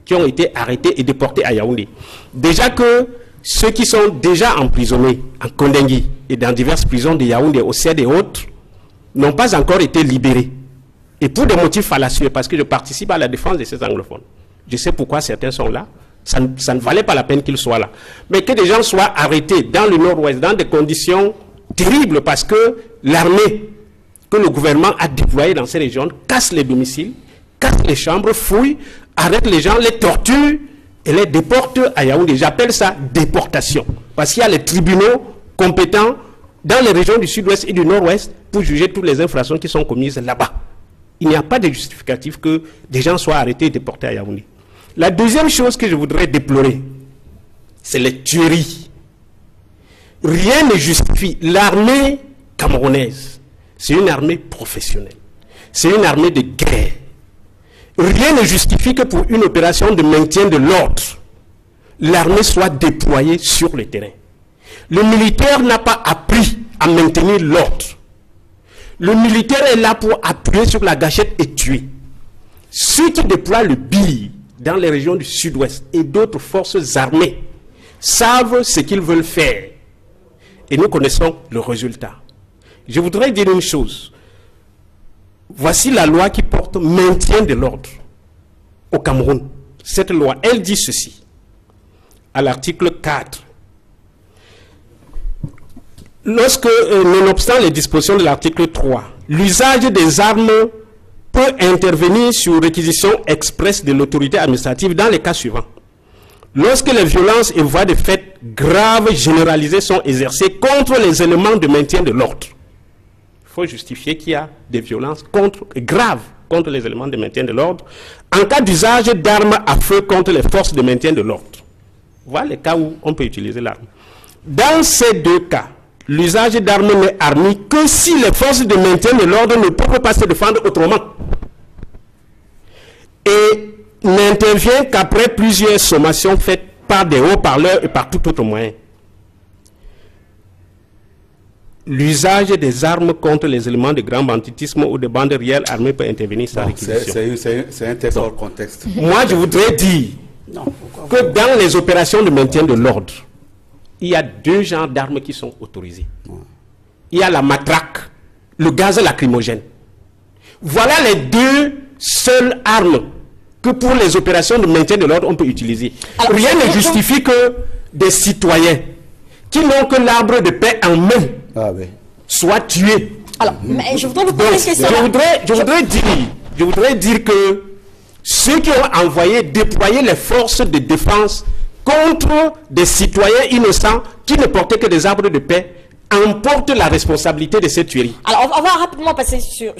qui ont été arrêtés et déportés à Yaoundé. Déjà que ceux qui sont déjà emprisonnés en Kondengui et dans diverses prisons de Yaoundé, au CED et autres, n'ont pas encore été libérés. Et pour des motifs fallacieux, parce que je participe à la défense de ces anglophones. Je sais pourquoi certains sont là. Ça ne valait pas la peine qu'ils soient là. Mais que des gens soient arrêtés dans le nord-ouest, dans des conditions terribles, parce que l'armée que le gouvernement a déployée dans ces régions casse les domiciles, casse les chambres, fouille, arrête les gens, les torture et les déporte à Yaoundé. J'appelle ça déportation. Parce qu'il y a les tribunaux compétents dans les régions du sud-ouest et du nord-ouest pour juger toutes les infractions qui sont commises là-bas. Il n'y a pas de justificatif que des gens soient arrêtés et déportés à Yaoundé. La deuxième chose que je voudrais déplorer, c'est les tueries. Rien ne justifie. L'armée camerounaise, c'est une armée professionnelle. C'est une armée de guerre. Rien ne justifie que pour une opération de maintien de l'ordre, l'armée soit déployée sur le terrain. Le militaire n'a pas appris à maintenir l'ordre. Le militaire est là pour appuyer sur la gâchette et tuer. Ceux qui déploient le BIL dans les régions du sud-ouest et d'autres forces armées savent ce qu'ils veulent faire. Et nous connaissons le résultat. Je voudrais dire une chose. Voici la loi qui porte maintien de l'ordre au Cameroun. cette loi, elle dit ceci, à l'article 4. Lorsque, nonobstant les dispositions de l'article 3, l'usage des armes peut intervenir sur réquisition expresse de l'autorité administrative dans les cas suivants. Lorsque les violences et voies de fait graves généralisées sont exercées contre les éléments de maintien de l'ordre. Il faut justifier qu'il y a des violences graves contre les éléments de maintien de l'ordre, en cas d'usage d'armes à feu contre les forces de maintien de l'ordre. Voilà les cas où on peut utiliser l'arme. Dans ces deux cas, l'usage d'armes n'est admis que si les forces de maintien de l'ordre ne peuvent pas se défendre autrement. Et n'intervient qu'après plusieurs sommations faites par des haut-parleurs et par tout autre moyen. L'usage des armes contre les éléments de grand banditisme ou de bandes réelles armées peut intervenir sans réquisition. C'est un texte hors contexte. Moi, je voudrais dire que dans les opérations de maintien de l'ordre, il y a deux genres d'armes qui sont autorisées. Il y a la matraque, le gaz lacrymogène. Voilà les deux seules armes que pour les opérations de maintien de l'ordre on peut utiliser. Alors, rien ne justifie que des citoyens qui n'ont que l'arbre de paix en main soient tués. Alors, mais je voudrais vous poser une question. Je voudrais dire que ceux qui ont déployé les forces de défense contre des citoyens innocents qui ne portaient que des arbres de paix emportent la responsabilité de cette tuerie. Alors, on va rapidement passer sur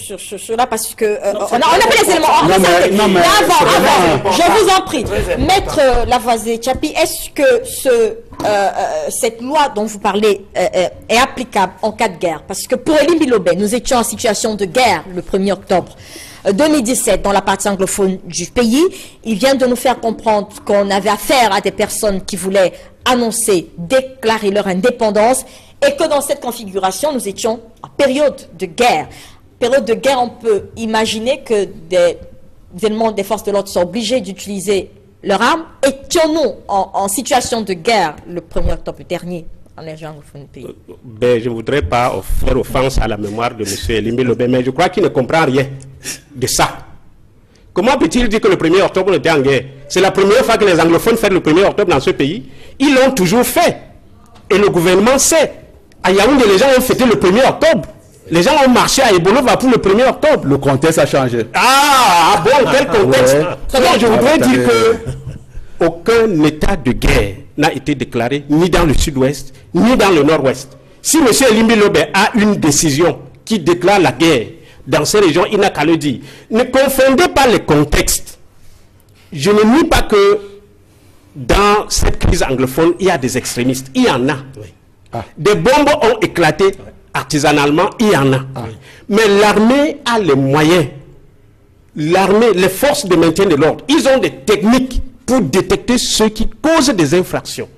là parce que on a pas les éléments. Mais avant, je vous en prie, Maître Lavoisier Tchapi, est-ce que cette loi dont vous parlez est applicable en cas de guerre? Parce que pour Elie Mbilobé, nous étions en situation de guerre le 1er octobre 2017 dans la partie anglophone du pays. Il vient de nous faire comprendre qu'on avait affaire à des personnes qui voulaient annoncer, déclarer leur indépendance et que dans cette configuration, nous étions en période de guerre. Période de guerre, on peut imaginer que des éléments des forces de l'ordre sont obligés d'utiliser leurs armes. Étions-nous en situation de guerre le 1er octobre dernier en région anglophone du pays? Je ne voudrais pas faire offense à la mémoire de M. Elie Mbilobé, mais je crois qu'il ne comprend rien de ça. Comment peut-il dire que le 1er octobre on était en guerre? C'est la première fois que les anglophones fêtent le 1er octobre dans ce pays. Ils l'ont toujours fait. Et le gouvernement sait. À Yaoundé, les gens ont fêté le 1er octobre. Les gens ont marché à Ebolova pour le 1er octobre. Le contexte a changé. Ah bon, quel contexte? Je voudrais dire que aucun état de guerre n'a été déclaré ni dans le sud-ouest, ni dans le nord-ouest. Si M. Elie Mbilobé a une décision qui déclare la guerre dans ces régions, il n'a qu'à le dire. Ne confondez pas les contextes. Je ne nie pas que dans cette crise anglophone, il y a des extrémistes. Il y en a. Des bombes ont éclaté artisanalement, il y en a. Mais l'armée a les moyens. L'armée, les forces de maintien de l'ordre, ils ont des techniques pour détecter ceux qui causent des infractions.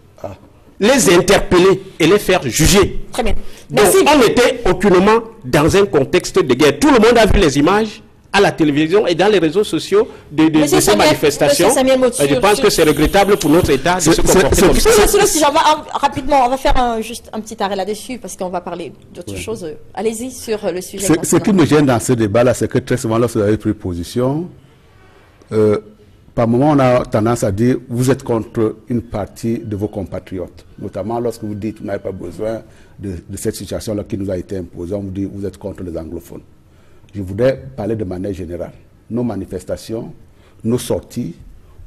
Les interpeller et les faire juger. Très bien. Donc, on n'était aucunement dans un contexte de guerre. Tout le monde a vu les images à la télévision et dans les réseaux sociaux de ces manifestations. Je pense que c'est regrettable pour notre État de se comporter comme ça. Rapidement, on va faire juste un petit arrêt là-dessus parce qu'on va parler d'autre chose. Allez-y sur le sujet. Ce qui me gêne dans ce débat-là, c'est que très souvent, lorsque vous avez pris position, par moment, on a tendance à dire vous êtes contre une partie de vos compatriotes. Notamment lorsque vous dites vous n'avez pas besoin de cette situation-là qui nous a été imposée, on vous dit vous êtes contre les anglophones. Je voudrais parler de manière générale. Nos manifestations, nos sorties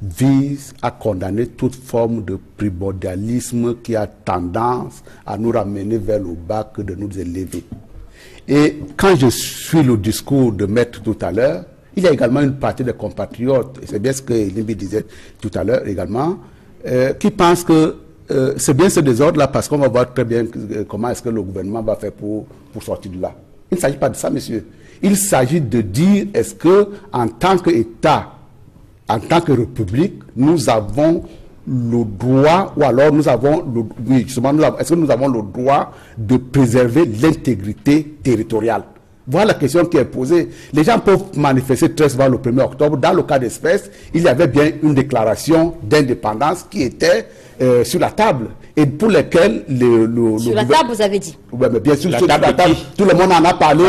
visent à condamner toute forme de primordialisme qui a tendance à nous ramener vers le bas que de nous élever. Et quand je suis le discours de Maître tout à l'heure, il y a également une partie des compatriotes, et c'est bien ce que Limbi disait tout à l'heure également, qui pensent que c'est bien ce désordre-là parce qu'on va voir très bien comment est-ce que le gouvernement va faire pour sortir de là. Il ne s'agit pas de ça, monsieur. Il s'agit de dire est-ce que en tant qu'État, en tant que République, nous avons le droit, ou alors nous avons, est-ce que nous avons le droit de préserver l'intégrité territoriale? Voilà la question qui est posée. Les gens peuvent manifester très souvent le 1er octobre. Dans le cas d'espèce, il y avait bien une déclaration d'indépendance qui était sur la table et pour lesquelles sur la table, vous avez dit. Oui, mais bien sûr, La sur la table table, tout le monde en a parlé.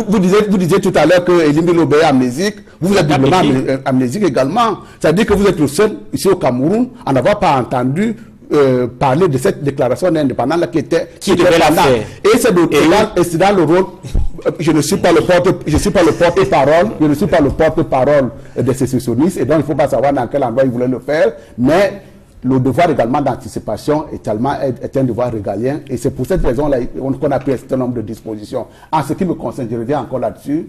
Vous disiez tout à l'heure que Elimbi Lobe est amnésique. Vous êtes doublement amnésique également. C'est-à-dire que vous êtes le seul ici au Cameroun à n'avoir pas entendu parler de cette déclaration d'indépendance qui devait la faire. Et c'est dans le rôle. Je ne suis pas le porte-parole. Je ne suis pas le porte-parole des sécessionnistes et donc il ne faut pas savoir dans quel endroit ils voulaient le faire. Mais le devoir également d'anticipation est un devoir régalien et c'est pour cette raison-là qu'on a pris un certain nombre de dispositions. En ce qui me concerne, je reviens encore là-dessus,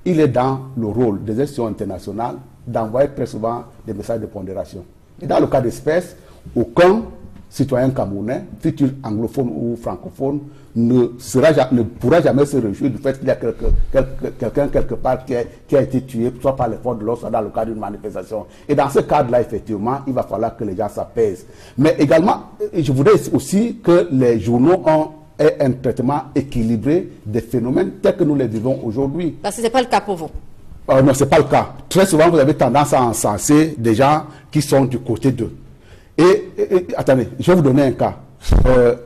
il est dans le rôle des institutions internationales d'envoyer très souvent des messages de pondération. Et dans le cas d'espèce, aucun citoyen camerounais, futur anglophone ou francophone, ne pourra jamais se réjouir du fait qu'il y a quelqu'un quelque part qui a été tué, soit par les forces de l'ordre, soit dans le cadre d'une manifestation. Et dans ce cadre-là, effectivement, il va falloir que les gens s'apaisent. Mais également, je voudrais aussi que les journaux aient un traitement équilibré des phénomènes tels que nous les vivons aujourd'hui. Parce que ce n'est pas le cas pour vous. Non, ce n'est pas le cas. Très souvent, vous avez tendance à encenser des gens qui sont du côté d'eux. Et attendez, je vais vous donner un cas.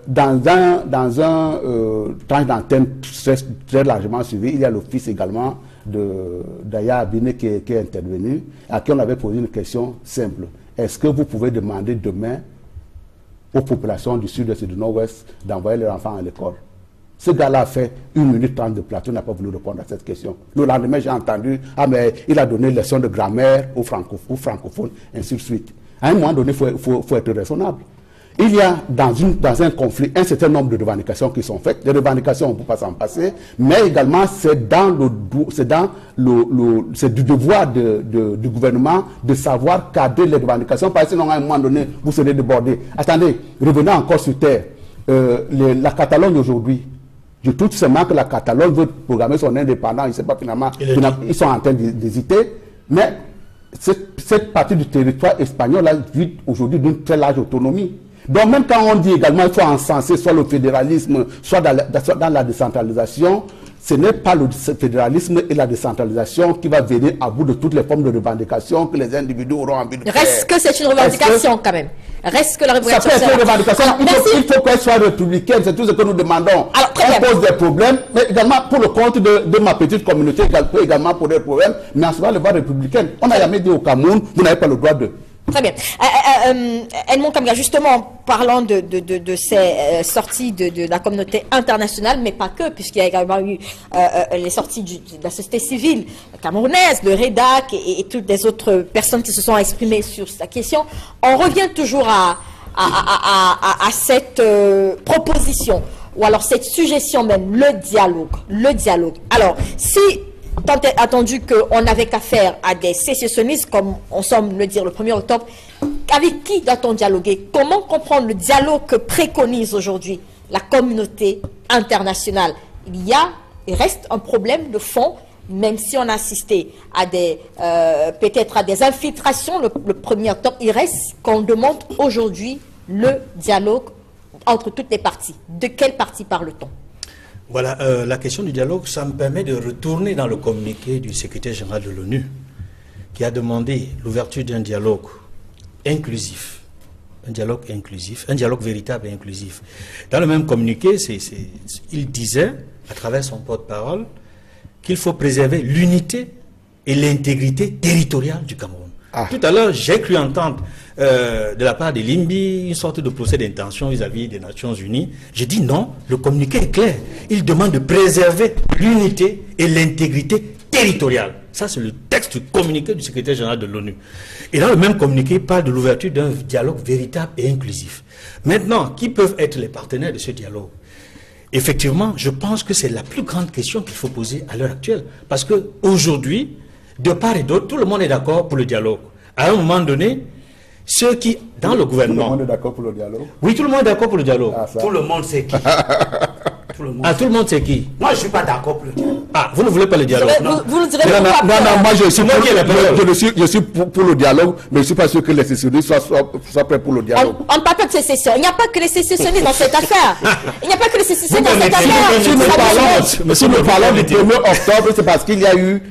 Dans un tranche d'antenne très largement suivi, il y a le fils également d'Aya Abine qui est intervenu, à qui on avait posé une question simple. Est-ce que vous pouvez demander demain aux populations du sud-est et du nord-ouest d'envoyer leurs enfants à l'école? Ce gars-là a fait 1 minute 30 de plateau, n'a pas voulu répondre à cette question. Le lendemain, j'ai entendu, mais il a donné leçon de grammaire aux francophones, ainsi de suite. À un moment donné, il faut être raisonnable. Il y a dans un conflit un certain nombre de revendications qui sont faites. Les revendications, on ne peut pas s'en passer, mais également c'est du devoir du gouvernement de savoir cadrer les revendications, parce que sinon à un moment donné, vous serez débordé. Attendez, revenons encore sur terre. La Catalogne aujourd'hui, je trouve seulement que la Catalogne veut programmer son indépendance, je ne sais pas finalement, ils sont en train d'hésiter, mais cette partie du territoire espagnol vit aujourd'hui d'une très large autonomie. Donc même quand on dit également qu'il faut encenser soit le fédéralisme, soit dans la décentralisation, ce n'est pas le fédéralisme et la décentralisation qui va venir à bout de toutes les formes de revendications que les individus auront envie de faire. Reste que c'est une revendication quand même. Reste que la revendication. Ça peut être une revendication. Il faut qu'elle soit républicaine, c'est tout ce que nous demandons. Alors, elle pose des problèmes, mais également pour le compte de ma petite communauté, elle peut également poser des problèmes, mais en ce moment, le voie républicaine. On n'a jamais dit au Cameroun, vous n'avez pas le droit de... Très bien. Edmond Kamga, justement, parlant de ces sorties de la communauté internationale, mais pas que, puisqu'il y a également eu les sorties de la société civile camerounaise, le REDAC et toutes les autres personnes qui se sont exprimées sur cette question. On revient toujours à cette proposition, ou alors cette suggestion même, le dialogue. Alors, si... tant est attendu qu'on n'avait qu'à faire à des sécessionnistes, comme on semble le dire le 1er octobre, avec qui doit-on dialoguer? Comment comprendre le dialogue que préconise aujourd'hui la communauté internationale? Il reste un problème de fond, même si on a assisté à peut-être à des infiltrations le 1er octobre, il reste qu'on demande aujourd'hui le dialogue entre toutes les parties. De quelle partie parle-t-on? Voilà, la question du dialogue, ça me permet de retourner dans le communiqué du secrétaire général de l'ONU qui a demandé l'ouverture d'un dialogue inclusif, un dialogue véritable et inclusif. Dans le même communiqué, il disait, à travers son porte-parole, qu'il faut préserver l'unité et l'intégrité territoriale du Cameroun. Tout à l'heure, j'ai cru entendre de la part de l'INBI une sorte de procès d'intention vis-à-vis des Nations Unies. J'ai dit non, le communiqué est clair. Il demande de préserver l'unité et l'intégrité territoriale. Ça, c'est le texte du communiqué du secrétaire général de l'ONU. Et dans le même communiqué, il parle de l'ouverture d'un dialogue véritable et inclusif. Maintenant, qui peuvent être les partenaires de ce dialogue? Effectivement, je pense que c'est la plus grande question qu'il faut poser à l'heure actuelle. Parce qu'aujourd'hui, de part et d'autre, tout le monde est d'accord pour le dialogue. À un moment donné, ceux qui, dans le gouvernement... Tout le monde est d'accord pour le dialogue? Oui, tout le monde est d'accord pour le dialogue. Tout le monde sait qui. tout le monde. Ah, tout le monde c'est qui? Moi, je ne suis pas d'accord pour le dialogue. Ah, vous ne voulez pas le dialogue? Vous nous direz Non, pourquoi moi je suis, qui je suis pour le dialogue, mais je ne suis pas sûr que les sécessionnistes soient prêts pour le dialogue. on ne parle pas de sécession. Il n'y a pas que les sécessionnistes dans cette affaire. Il n'y a pas que les sécessionnistes dans cette affaire. Si nous parlons du 1er octobre, c'est parce qu'il y a eu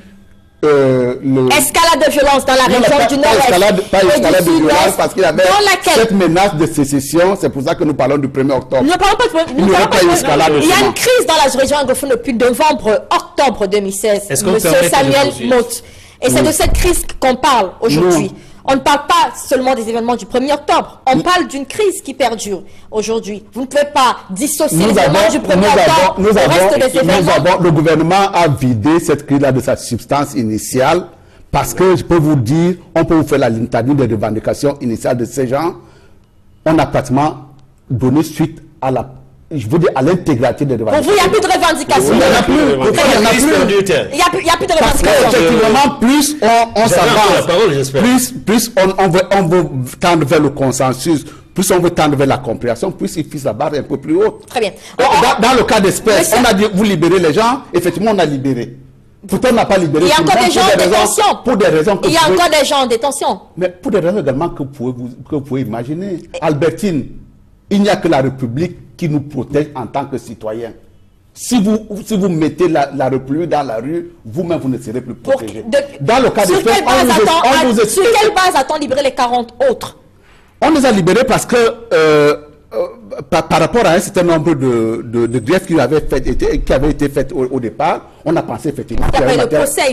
escalade de violence dans la région du Nord-Est. Pas escalade de violence, parce qu'il y avait dans laquelle cette menace de sécession. C'est pour ça que nous parlons du 1er octobre. Nous ne parlons pas de Il il y a une crise dans la région anglophone depuis octobre 2016. Monsieur Samuel Motte. Et c'est de cette crise qu'on parle aujourd'hui. On ne parle pas seulement des événements du 1er octobre. On parle d'une crise qui perdure aujourd'hui. Vous ne pouvez pas dissocier les événements du 1er octobre du reste des événements. Le gouvernement a vidé cette crise-là de sa substance initiale parce que, je peux vous dire, on peut vous faire la litanie des revendications initiales de ces gens. On a pratiquement donné suite à la... Je veux dire à l'intégralité des revendications. Pour vous, il n'y a plus de revendications. Il n'y en a plus. Il n'y a plus de Parce revendications. qu'effectivement, plus on s'avance, plus on veut tendre vers le consensus, plus on veut tendre vers la compréhension, plus il fixe la barre un peu plus haute. Très bien. Dans le cas d'espèce, on a dit vous libérez les gens, effectivement on a libéré. Pourtant on n'a pas libéré. Il y a encore des gens en détention. Pour des raisons que Il y a encore des gens en détention. Mais pour des raisons également que vous pouvez imaginer. Albertine, il n'y a que la République qui nous protège en tant que citoyens. Si vous mettez la République dans la rue, vous-même, vous ne serez plus protégés. Dans le cas des faits, sur quelle base a-t-on libéré les 40 autres? On les a libérés parce que, par rapport à un certain nombre de griefs qui avaient été faits au départ, on a pensé effectivement qu'il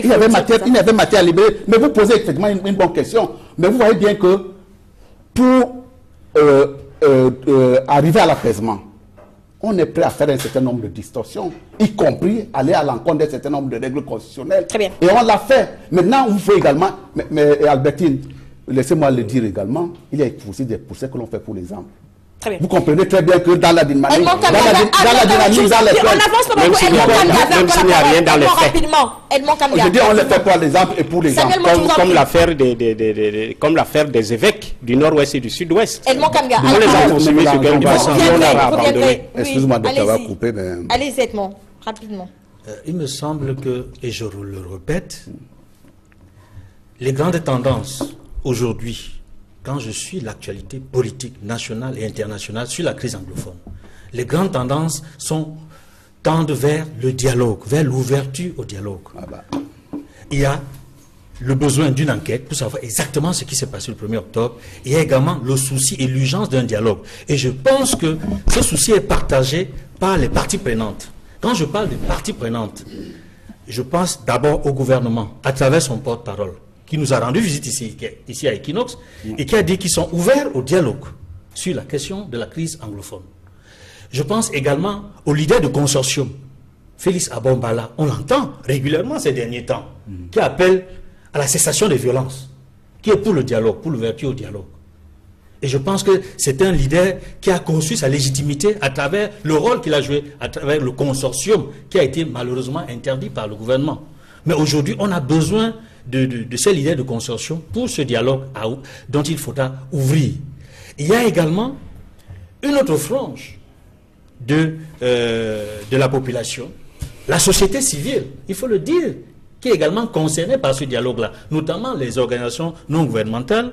y avait matière à libérer. Mais vous posez effectivement une bonne question. Mais vous voyez bien que pour arriver à l'apaisement, on est prêt à faire un certain nombre de distorsions, y compris aller à l'encontre d'un certain nombre de règles constitutionnelles. Très bien. Et on l'a fait. Maintenant, vous pouvez également, mais Albertine, laissez-moi le dire également, il y a aussi des procès que l'on fait pour les armes. Très bien. Vous comprenez très bien que dans la dynamique, On avance pas beaucoup. Même s'il n'y a rien dans les faits. Je dis on le fait pour les armes et pour les armes. Comme l'affaire des évêques du Nord-Ouest et du Sud-Ouest. Edmond Kamga. On les a poursuivis sur quelle façon on a abandonné. Excuse-moi de t'avoir coupé, mais... Allez-y, Edmond, rapidement. Il me semble que, et je le répète, les grandes tendances aujourd'hui, quand je suis l'actualité politique nationale et internationale sur la crise anglophone, les grandes tendances tendent vers le dialogue, vers l'ouverture au dialogue. Il y a le besoin d'une enquête pour savoir exactement ce qui s'est passé le 1er octobre. Il y a également le souci et l'urgence d'un dialogue. Et je pense que ce souci est partagé par les parties prenantes. Quand je parle des parties prenantes, je pense d'abord au gouvernement, à travers son porte-parole, qui nous a rendu visite ici à Equinox, et qui a dit qu'ils sont ouverts au dialogue sur la question de la crise anglophone. Je pense également aux leaders de consortium. Félix Abombala, on l'entend régulièrement ces derniers temps, qui appelle à la cessation des violences, qui est pour le dialogue, pour l'ouverture au dialogue. Et je pense que c'est un leader qui a conçu sa légitimité à travers le rôle qu'il a joué, à travers le consortium qui a été malheureusement interdit par le gouvernement. Mais aujourd'hui, on a besoin de ces leaders de consortium pour ce dialogue dont il faudra ouvrir. Il y a également une autre frange de la population, la société civile, il faut le dire, qui est également concernée par ce dialogue-là, notamment les organisations non gouvernementales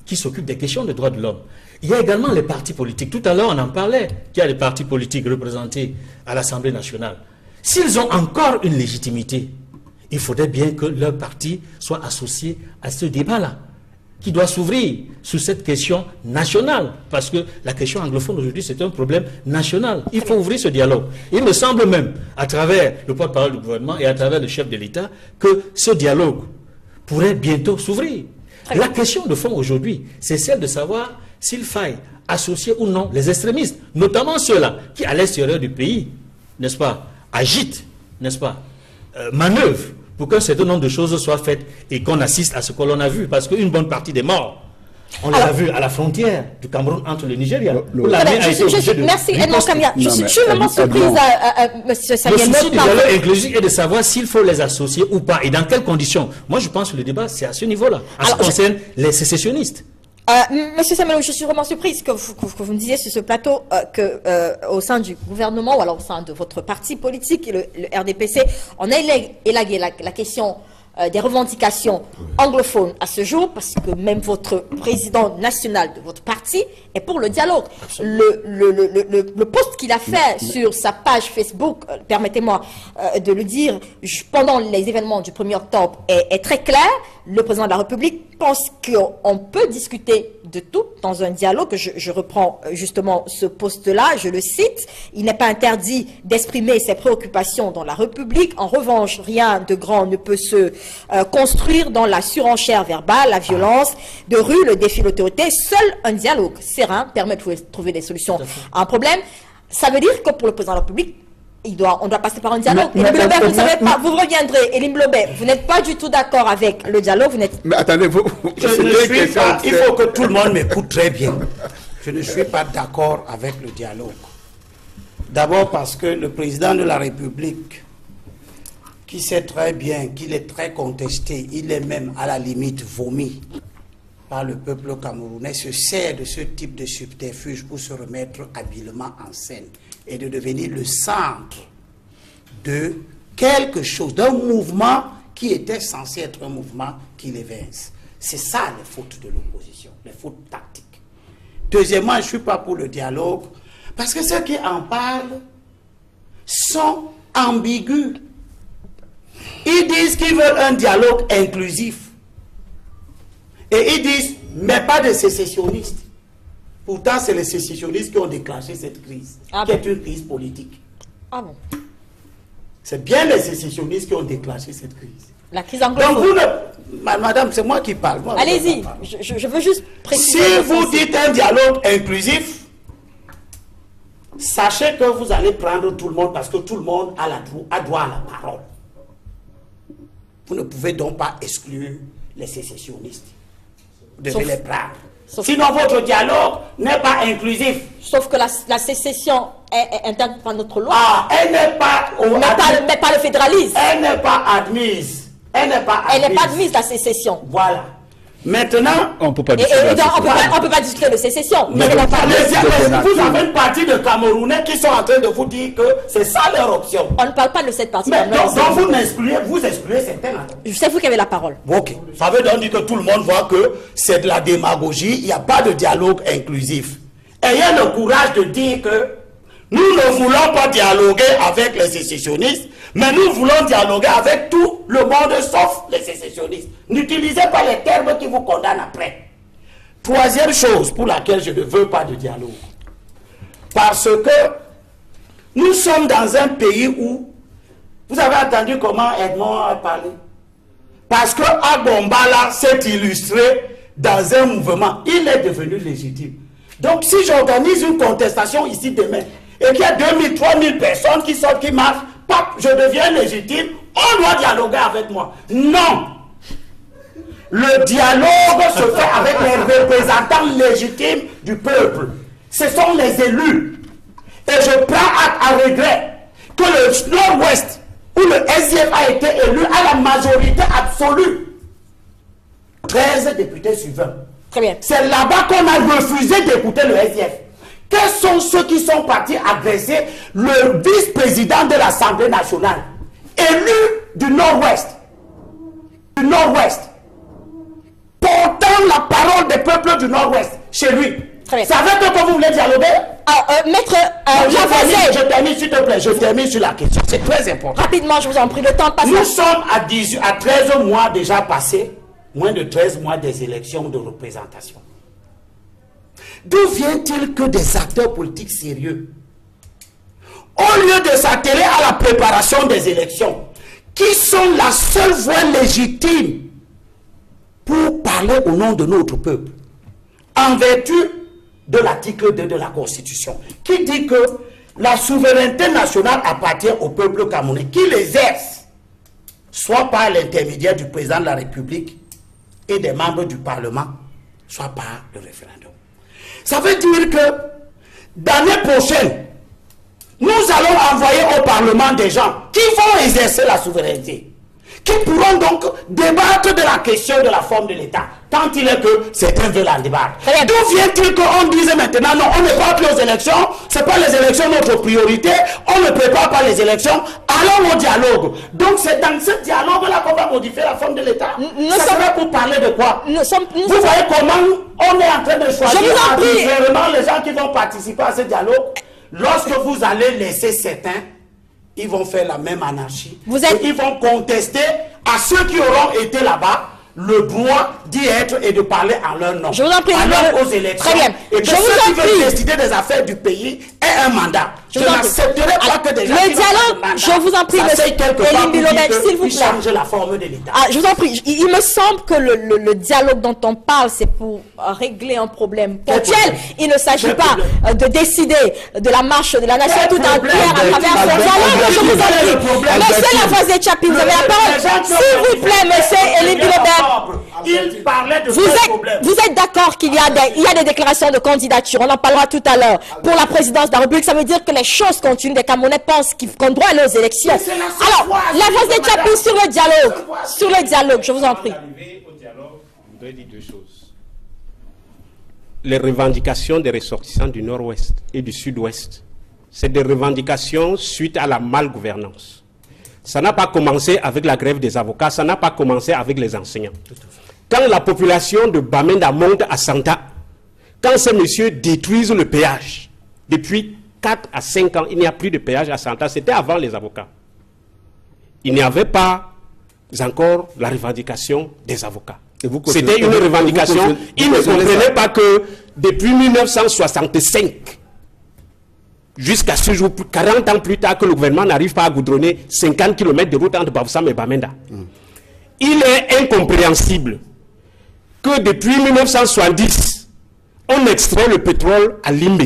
qui s'occupent des questions des droits de l'homme. Il y a également les partis politiques. Tout à l'heure, on en parlait, qu'il y a les partis politiques représentés à l'Assemblée nationale. S'ils ont encore une légitimité, il faudrait bien que leur parti soit associé à ce débat-là, qui doit s'ouvrir sur cette question nationale, parce que la question anglophone aujourd'hui, c'est un problème national. Il faut ouvrir ce dialogue. Il me semble même, à travers le porte-parole du gouvernement et à travers le chef de l'État, que ce dialogue pourrait bientôt s'ouvrir. La question de fond aujourd'hui, c'est celle de savoir s'il faille associer ou non les extrémistes, notamment ceux-là qui, à l'extérieur du pays, n'est-ce pas, agitent, n'est-ce pas, manœuvrent pour qu'un certain nombre de choses soient faites et qu'on assiste à ce que l'on a vu. Parce qu'une bonne partie des morts, on l'a vu à la frontière du Cameroun entre le Nigeria. Merci Edmond Kamga. Je suis vraiment surprise, M. Samuel. Le souci du dialogue inclusif est de savoir s'il faut les associer ou pas et dans quelles conditions. Moi, je pense que le débat, c'est à ce niveau-là, en ce qui concerne les sécessionnistes. Monsieur Samuel, je suis vraiment surprise que vous me disiez sur ce plateau qu'au sein du gouvernement, ou alors au sein de votre parti politique, le RDPC, on a élagué la question des revendications anglophones à ce jour, parce que même votre président national de votre parti est pour le dialogue. Le post qu'il a fait sur sa page Facebook, permettez-moi de le dire, pendant les événements du 1er octobre, est très clair. Le président de la République pense qu'on peut discuter de tout dans un dialogue. Je reprends justement ce poste-là, je le cite. Il n'est pas interdit d'exprimer ses préoccupations dans la République. En revanche, rien de grand ne peut se construire dans la surenchère verbale, la violence de rue, le défi de l'autorité. Seul un dialogue serein permet de trouver des solutions à un problème. Ça veut dire que pour le président de la République, on doit passer par un dialogue. Elim Lobé, vous ne savez pas, vous reviendrez. Elim Lobé, vous n'êtes pas du tout d'accord avec le dialogue. Mais attendez, il faut que tout le monde m'écoute très bien. Je ne suis pas d'accord avec le dialogue. D'abord parce que le président de la République, qui sait très bien qu'il est très contesté, il est même à la limite vomi par le peuple camerounais, se sert de ce type de subterfuge pour se remettre habilement en scène et de devenir le centre de quelque chose, d'un mouvement qui était censé être un mouvement qui l'évince. C'est ça les fautes de l'opposition, les fautes tactiques. Deuxièmement, je ne suis pas pour le dialogue, parce que ceux qui en parlent sont ambigus. Ils disent qu'ils veulent un dialogue inclusif. Et ils disent, mais pas de sécessionnistes. Pourtant, c'est les sécessionnistes qui ont déclenché cette crise, qui est une crise politique. Ah bon? C'est bien les sécessionnistes qui ont déclenché cette crise. La crise anglophone. Donc vous madame, c'est moi qui parle. Allez-y, je veux juste préciser. Si vous dites un dialogue inclusif, sachez que vous allez prendre tout le monde parce que tout le monde a droit à la parole. Vous ne pouvez donc pas exclure les sécessionnistes. Vous devez les prendre. Sinon, votre dialogue n'est pas inclusif. Sauf que la sécession est interdite par notre loi. Ah, elle n'est pas... Mais pas le fédéralisme. Elle n'est pas admise. Elle n'est pas admise, la sécession. Voilà. Maintenant... On ne peut pas discuter on peut pas discuter de sécession. Vous avez une partie de Camerounais qui sont en train de vous dire que c'est ça leur option. On ne parle pas de cette partie. Mais donc vous excluez certains. C'est vous qui avez la parole. Ok. Ça veut donc dire que tout le monde voit que c'est de la démagogie, il n'y a pas de dialogue inclusif. Ayez le courage de dire que nous ne voulons pas dialoguer avec les sécessionnistes, mais nous voulons dialoguer avec tout le monde sauf les sécessionnistes. N'utilisez pas les termes qui vous condamnent après. Troisième chose pour laquelle je ne veux pas de dialogue. Parce que nous sommes dans un pays où, vous avez entendu comment Edmond a parlé? Parce que Agbombala s'est illustré dans un mouvement. Il est devenu légitime. Donc si j'organise une contestation ici demain, et qu'il y a 2000, 3000 personnes qui sortent, qui marchent, je deviens légitime, on doit dialoguer avec moi. Non! Le dialogue se fait avec les représentants légitimes du peuple. Ce sont les élus. Et je prends à regret que le Nord-Ouest, où le SDF a été élu à la majorité absolue, 13 députés sur 20. Très bien. C'est là-bas qu'on a refusé d'écouter le SDF. Quels sont ceux qui sont partis agresser le vice-président de l'Assemblée nationale, élu du Nord-Ouest, portant la parole des peuples du Nord-Ouest chez lui? Ça veut dire que vous voulez dialoguer? Maître, je termine s'il te plaît, je termine sur la question, c'est très important. Rapidement, je vous en prie, le temps passe. Nous sommes à 13 mois déjà passés, moins de 13 mois des élections de représentation. D'où vient-il que des acteurs politiques sérieux, au lieu de s'atteler à la préparation des élections, qui sont la seule voie légitime pour parler au nom de notre peuple, en vertu de l'article 2 de la Constitution, qui dit que la souveraineté nationale appartient au peuple camerounais, qui l'exerce, soit par l'intermédiaire du président de la République et des membres du Parlement, soit par le référendum. Ça veut dire que l'année prochaine, nous allons envoyer au Parlement des gens qui vont exercer la souveraineté, qui pourront donc débattre de la question de la forme de l'État, tant il est que certains veulent en débattre. D'où vient-il qu'on dise maintenant, non, on ne part plus aux élections, c'est pas les élections notre priorité, on ne prépare pas les élections, allons au dialogue. Donc c'est dans ce dialogue-là qu'on va modifier la forme de l'État. Ça sera pour parler de quoi? Vous voyez comment on est en train de choisir arbitrairement les gens qui vont participer à ce dialogue. Lorsque vous allez laisser certains, ils vont faire la même anarchie. Et ils vont contester à ceux qui auront été là-bas le droit d'y être et de parler en leur nom. Je vous en prie. Alors aux élections. Très bien. Et que ceux qui veulent décider des affaires du pays aient un mandat. Je n'accepterai pas que des gens le dialogue, je vous en prie, Eline Bilobetch, s'il vous plaît. Changer la forme de l'État. Je vous en prie. Il me semble que le dialogue dont on parle, c'est pour régler un problème ponctuel. Il ne s'agit pas de décider de la marche de la nation tout entière à travers ce dialogue. Je vous en prie. Monsieur Lavoisier Tchapi, vous avez la parole. S'il vous plaît, monsieur Eline Bilobetch. Il parlait de vous êtes d'accord qu'il y a des déclarations de candidature, on en parlera tout à l'heure, pour la présidence de la République. Ça veut dire que les choses continuent, les Camerounais pensent qu'on doit aller aux élections. Alors, Lavoisier Tchapi sur le dialogue, je vous en prie. Au dialogue, je voudrais dire deux choses. Les revendications des ressortissants du Nord-Ouest et du Sud-Ouest, c'est des revendications suite à la malgouvernance. Ça n'a pas commencé avec la grève des avocats, ça n'a pas commencé avec les enseignants. Quand la population de Bamenda monte à Santa, quand ces messieurs détruisent le péage, depuis 4 à 5 ans, il n'y a plus de péage à Santa, c'était avant les avocats. Il n'y avait pas encore la revendication des avocats. C'était une revendication, ils ne comprenaient pas que depuis 1965, jusqu'à ce jour, 40 ans plus tard, que le gouvernement n'arrive pas à goudronner 50 km de route entre Bafoussam et Bamenda. Il est incompréhensible que depuis 1970, on extrait le pétrole à Limbe.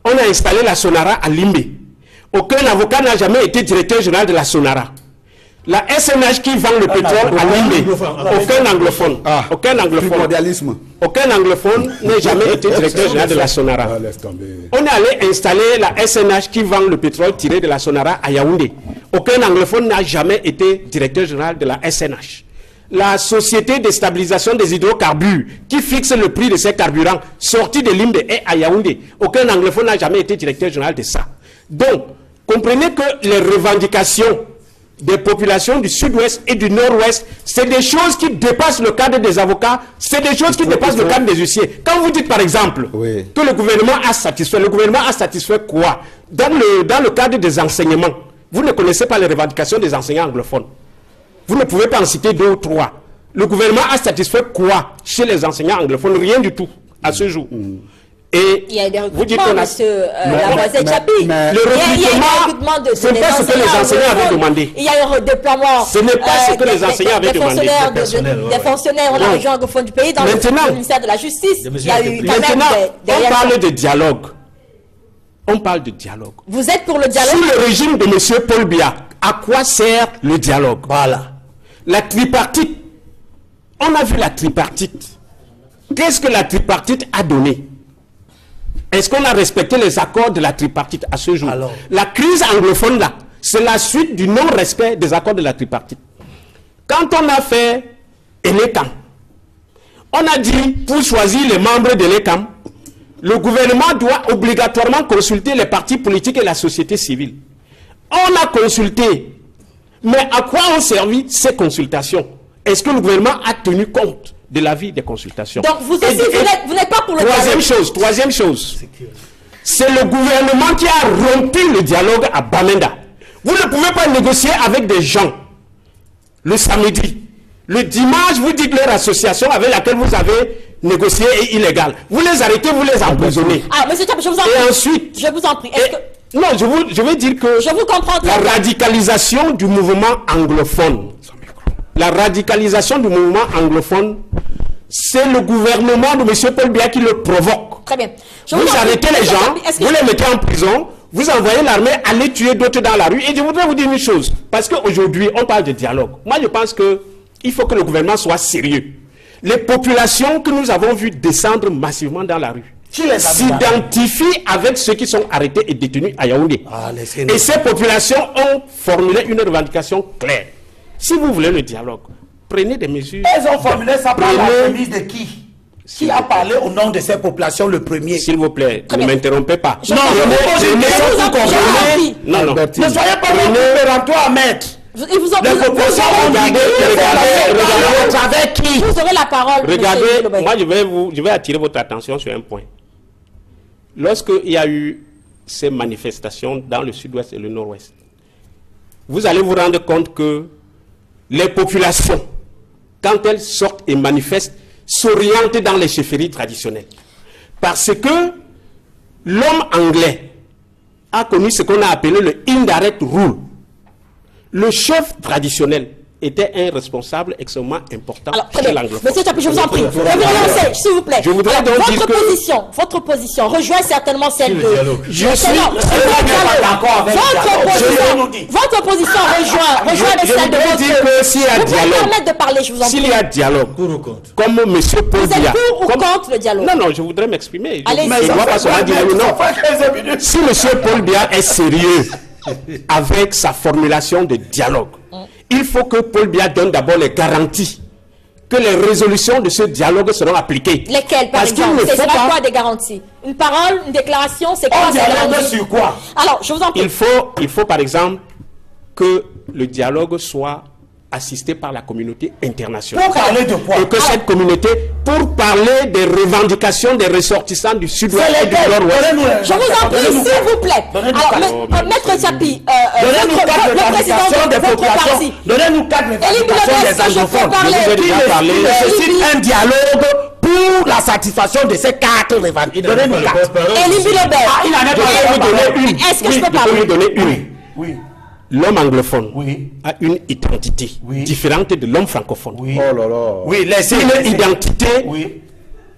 On a installé la Sonara à Limbe. Aucun avocat n'a jamais été directeur général de la Sonara. La SNH qui vend le pétrole à Limbe, aucun anglophone. Aucun anglophone. Aucun anglophone n'a jamais été directeur général de la Sonara. On est allé installer la SNH qui vend le pétrole tiré de la Sonara à Yaoundé. Aucun anglophone n'a jamais été directeur général de la SNH. La société de stabilisation des hydrocarbures qui fixe le prix de ces carburants sortis de Limbe et à Yaoundé. Aucun anglophone n'a jamais été directeur général de ça. Donc, comprenez que les revendications des populations du Sud-Ouest et du Nord-Ouest, c'est des choses qui dépassent le cadre des avocats, c'est des choses qui dépassent le cadre des huissiers. Quand vous dites par exemple que le gouvernement a satisfait quoi? Dans le cadre des enseignements, vous ne connaissez pas les revendications des enseignants anglophones. Vous ne pouvez pas en citer 2 ou 3. Le gouvernement a satisfait quoi chez les enseignants anglophones? Rien du tout, à ce jour. Et il y a des vous dites qu'on a... Lavoisier Tchapi. Le recrutement, ce n'est pas ce que les enseignants avaient demandé. Il y a un redéploiement. Ce n'est pas ce que les enseignants avaient demandé. Des fonctionnaires dans la région anglophone du pays, dans le ministère de la Justice. Il y a eu quand même on parle de dialogue. On parle de dialogue. Vous êtes pour le dialogue? Sous le régime de M. Paul Biya, à quoi sert le dialogue? Voilà. La tripartite. On a vu la tripartite. Qu'est-ce que la tripartite a donné? Est-ce qu'on a respecté les accords de la tripartite à ce jour? Alors, la crise anglophone là, c'est la suite du non-respect des accords de la tripartite. Quand on a fait l'ECAM, on a dit pour choisir les membres de l'ECAM, le gouvernement doit obligatoirement consulter les partis politiques et la société civile. On a consulté, mais à quoi ont servi ces consultations? Est-ce que le gouvernement a tenu compte de l'avis des consultations? Donc vous aussi, vous n'êtes pas pour le dialogue. Troisième chose, c'est le gouvernement qui a rompu le dialogue à Bamenda. Vous ne pouvez pas négocier avec des gens le samedi. Le dimanche, vous dites leur association avec laquelle vous avez négocié est illégale. Vous les arrêtez, vous les emprisonnez. Ah, monsieur Tchapi, je vous en prie. Et ensuite... Je vous en prie. Non, je veux dire que... Je vous comprends. La radicalisation du mouvement anglophone... La radicalisation du mouvement anglophone, c'est le gouvernement de M. Paul Biya qui le provoque. Très bien. Vous arrêtez les gens, vous les mettez en prison, vous envoyez l'armée aller tuer d'autres dans la rue. Et je voudrais vous dire une chose, parce qu'aujourd'hui, on parle de dialogue. Moi, je pense qu'il faut que le gouvernement soit sérieux. Les populations que nous avons vues descendre massivement dans la rue s'identifient avec ceux qui sont arrêtés et détenus à Yaoundé. Et ces populations ont formulé une revendication claire. Si vous voulez le dialogue, prenez des mesures. Ils ont formulé ça par la remise de qui? Qui a parlé au nom de ces populations le premier? S'il vous plaît, ne m'interrompez pas. Non, non. Ne soyez pas péremptoire à mettre. Ils vous ont les populations ont regardé avec qui? Vous aurez la parole. Regardez, moi je vais attirer votre attention sur un point. Lorsqu'il y a eu ces manifestations dans le sud-ouest et le nord-ouest, vous allez vous rendre compte que les populations, quand elles sortent et manifestent, s'orientent dans les chefferies traditionnelles. Parce que l'homme anglais a connu ce qu'on a appelé le indirect rule. Le chef traditionnel était un responsable extrêmement important chez l'anglophone. Monsieur Tchapi, je vous en prie, relancez, s'il vous plaît. Je voudrais donc dire que votre position rejoint certainement celle de... Votre position rejoint avec celle de votre... dire que s'il y a dialogue, vous permettre de parler, je vous en prie. S'il y a dialogue, comme M. Paul Biya... Vous êtes pour ou contre le dialogue? Non, je voudrais m'exprimer. Allez-y. Je ne vois pas seulement dire non. Si M. Paul Biya est sérieux avec sa formulation de dialogue, il faut que Paul Biya donne d'abord les garanties que les résolutions de ce dialogue seront appliquées. Lesquelles, par exemple? C'est quoi des garanties? Une parole, une déclaration, c'est quoi? On dialogue sur quoi? Alors, je vous en prie. Il faut par exemple que le dialogue soit assisté par la communauté internationale. Pour parler de quoi? Et que cette communauté, pour parler des revendications des ressortissants du sud-ouest et du nord-ouest. Je vous en prie, s'il vous plaît. Alors, Maître Tchapi, le président de votre parti. Donnez-nous 4 revendications des anglophones. Il nécessite un dialogue pour la satisfaction de ces 4 revendications. Donnez-nous 4. Elie Bilobert. Il en a donné une. Est-ce que je peux parler? Je peux lui donner une. Oui. L'homme anglophone a une identité différente de l'homme francophone. Oui. Oh là là. Oui, laissez. Une identité. Oui.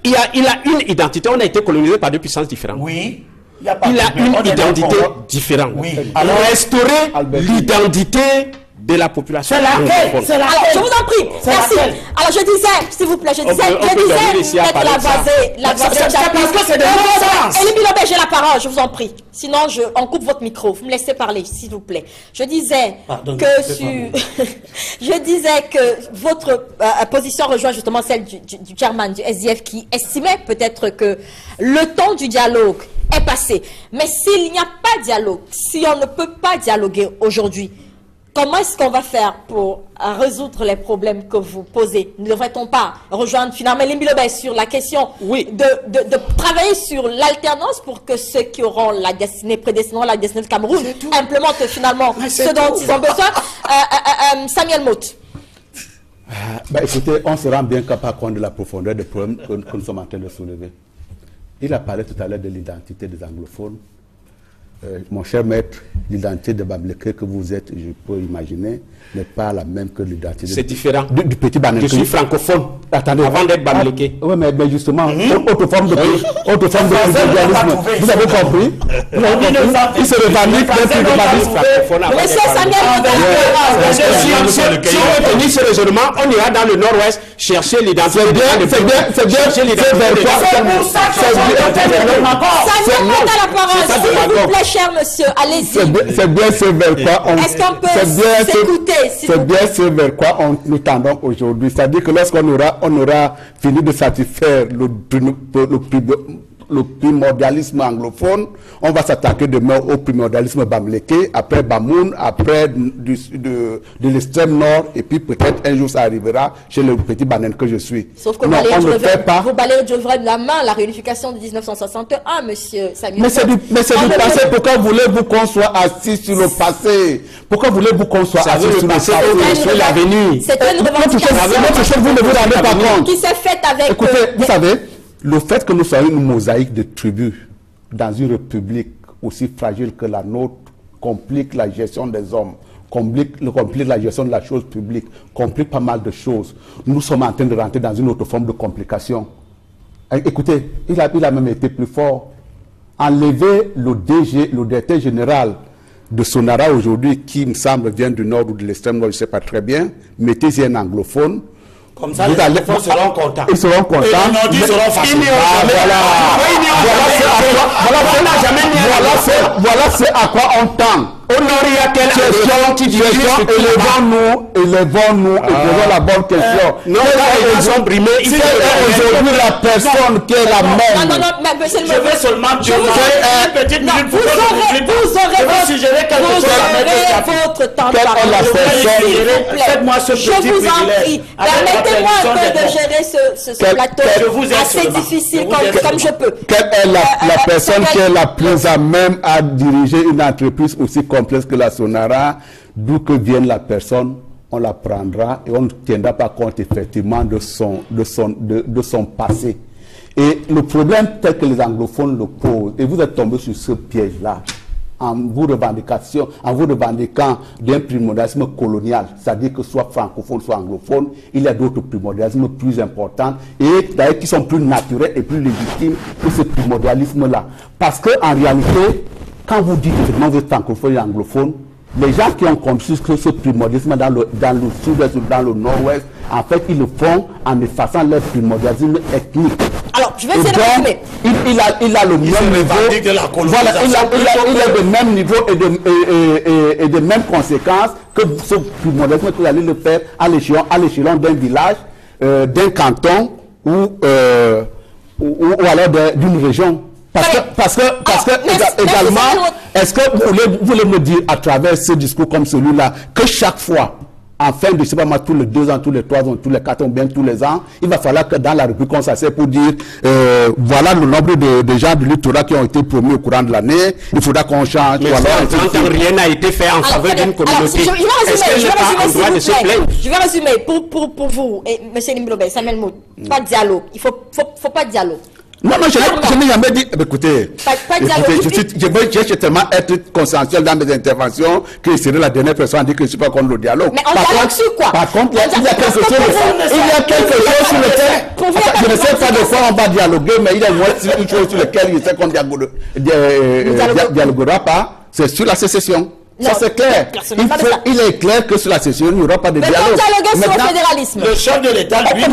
Il a une identité. On a été colonisé par deux puissances différentes. Oui. Il a une identité différente. Oui. Alors, restaurer l'identité de la population. C'est laquelle? Alors, je vous en prie. Merci. Alors, je disais, s'il vous plaît, la parce que c'est de non-sens. Elie Bilobert, j'ai la parole, je vous en prie. Sinon, on coupe votre micro. Vous me laissez parler, s'il vous plaît. Je disais que votre position rejoint justement celle du chairman du SDF qui estimait peut-être que le temps du dialogue est passé. Mais s'il n'y a pas de dialogue, si on ne peut pas dialoguer aujourd'hui, comment est-ce qu'on va faire pour résoudre les problèmes que vous posez? Ne devrait-on pas rejoindre finalement Elie Bilobert sur la question de travailler sur l'alternance pour que ceux qui auront la destinée, prédestineront la destinée du Cameroun, implémentent finalement ce dont ils ont besoin? Samuel Mout. Écoutez, on se rend bien compte de la profondeur des problèmes que nous sommes en train de soulever. Il a parlé tout à l'heure de l'identité des anglophones. Mon cher maître, l'identité de Bamileke que vous êtes, je peux imaginer, n'est pas la même que l'identité. C'est différent. Du petit Banel. Je suis francophone. Attendez. Avant d'être Bamileke. Oui, mais justement, autre forme de primordialisme. Vous avez compris? Il se revendique d'un primordialisme. Monsieur Samuel, si on veut tenir ce raisonnement, on ira dans le nord-ouest chercher l'identité. C'est bien. Samuel Mout a la parole. S'il vous plaît, cher monsieur, allez-y. C'est bien ce vers quoi on... Est-ce qu'on peut s'écouter? C'est bien ce vers quoi nous tendons aujourd'hui. C'est-à-dire que lorsqu'on aura fini de satisfaire le primordialisme anglophone, on va s'attaquer demain au primordialisme bamileke, après Bamoun, après de l'extrême nord, et puis peut-être un jour ça arrivera chez le petit Banen que je suis. Sauf que vous balayez de la main la réunification de 1961, monsieur Samuel. Mais c'est du passé. Pourquoi voulez-vous qu'on soit assis sur le passé? Pourquoi voulez-vous qu'on soit assis sur le passé? Sur l'avenir. C'est une revendication. Notre chose, vous ne vous rendez pas compte. Qui s'est faite avec... Écoutez, vous savez, le fait que nous soyons une mosaïque de tribus dans une république aussi fragile que la nôtre complique la gestion des hommes, complique la gestion de la chose publique, complique pas mal de choses. Nous sommes en train de rentrer dans une autre forme de complication. Écoutez, il a même été plus fort. Enlever le directeur général de Sonara aujourd'hui, qui me semble vient du nord ou de l'extrême nord, je ne sais pas très bien, mettez-y un anglophone. Comme ça, les anglophones seront contents. Ils seront contents. Et les non-dits seront fascinés. Voilà c'est à quoi on tend. Au nord, il y a quelle élevons-nous et posons la bonne question. Non, ils sont brimés. Si aujourd'hui la personne qui est la même. Non, mais monsieur le maire, seulement vous aurez votre temps de parole. Faites-moi ce petit privilège. Je vous en prie, permettez-moi un peu de gérer ce plateau assez difficile comme je peux. Quelle est la personne qui est la plus à même à diriger une entreprise aussi complexe que la Sonara? D'où que vienne la personne, on la prendra et on ne tiendra pas compte effectivement de son passé. Et le problème tel que les anglophones le posent, et vous êtes tombé sur ce piège-là, en vous revendiquant d'un primordialisme colonial, c'est-à-dire que soit francophone, soit anglophone, il y a d'autres primordialismes plus importants et d'ailleurs qui sont plus naturels et plus légitimes que ce primordialisme-là. Parce qu'en réalité, quand vous dites que vous êtes francophone et anglophone, les gens qui ont compris ce primordialisme dans le sud-ouest ou dans le nord-ouest, en fait, ils le font en effaçant leur primordialisme ethnique. Alors, je vais essayer de résumer. Il a le même niveau. Voilà, il a le même niveau et de mêmes conséquences que ce primordialisme que vous allez le faire à l'échelon d'un village, d'un canton ou alors d'une région. Parce que également, est-ce que vous voulez me dire à travers ce discours comme celui-là que chaque fois, en fin de, je sais pas moi, tous les 2 ans, tous les 3 ans, tous les 4 ans, bien tous les ans, il va falloir que dans la République, on s'assied pour dire, voilà le nombre de gens du littoral qui ont été promus au courant de l'année, il faudra qu'on change. Mais rien n'a été fait en faveur d'une communauté. Je vais résumer pour vous, et M. Limblobé, Samuel Mout, pas de dialogue, il faut pas de dialogue. Non, je n'ai jamais dit. Écoutez, je vais tellement être consensuel dans mes interventions que je serai la dernière personne à dire que je ne suis pas contre le dialogue. Mais on dialogue sur quoi? Par contre, il y a quelque chose sur lequel. Je ne sais pas de quoi on va dialoguer, mais il y a une chose sur laquelle je sais qu'on ne dialoguera pas, c'est sur la sécession. Ça c'est clair. Il est clair que sur la sécession, il n'y aura pas de dialogue. Mais on dialogue sur le fédéralisme. Le chef de l'État, lui, on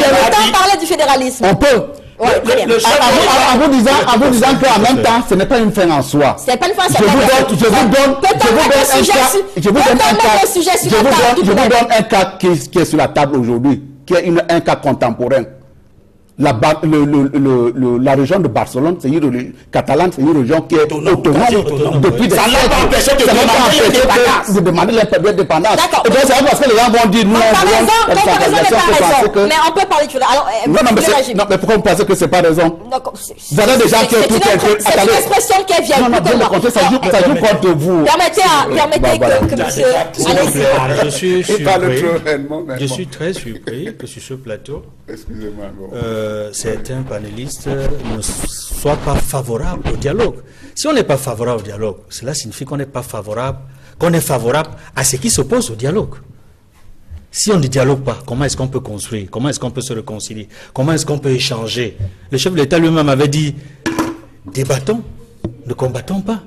parlait du fédéralisme. On peut. Ouais, en vous disant qu'en même temps, ce n'est pas une fin en soi. C'est pas une fin en soi. Je vous donne un cas qui est sur la table aujourd'hui, qui est un cas contemporain. La région de Barcelone, c'est une catalane, c'est une région qui est autonome depuis des siècles. Ça n'a pas empêché de demander l'indépendance. Et donc c'est parce que les gens vont dire non, mais on peut parler de alors, non, mais pourquoi vous pensez que c'est pas raison? Vous avez des gens qui ont tout inclus. C'est une expression qui est vieille. Non, ça joue contre vous. Permettez que monsieur... Je suis très surpris que sur ce plateau, excusez-moi, certains panélistes ne soient pas favorables au dialogue. Si on n'est pas favorable au dialogue, cela signifie qu'on n'est pas favorable, qu'on est favorable à ce qui s'oppose au dialogue. Si on ne dialogue pas, comment est-ce qu'on peut construire? Comment est-ce qu'on peut se réconcilier? Comment est-ce qu'on peut échanger? Le chef de l'État lui-même avait dit, débattons, ne combattons pas.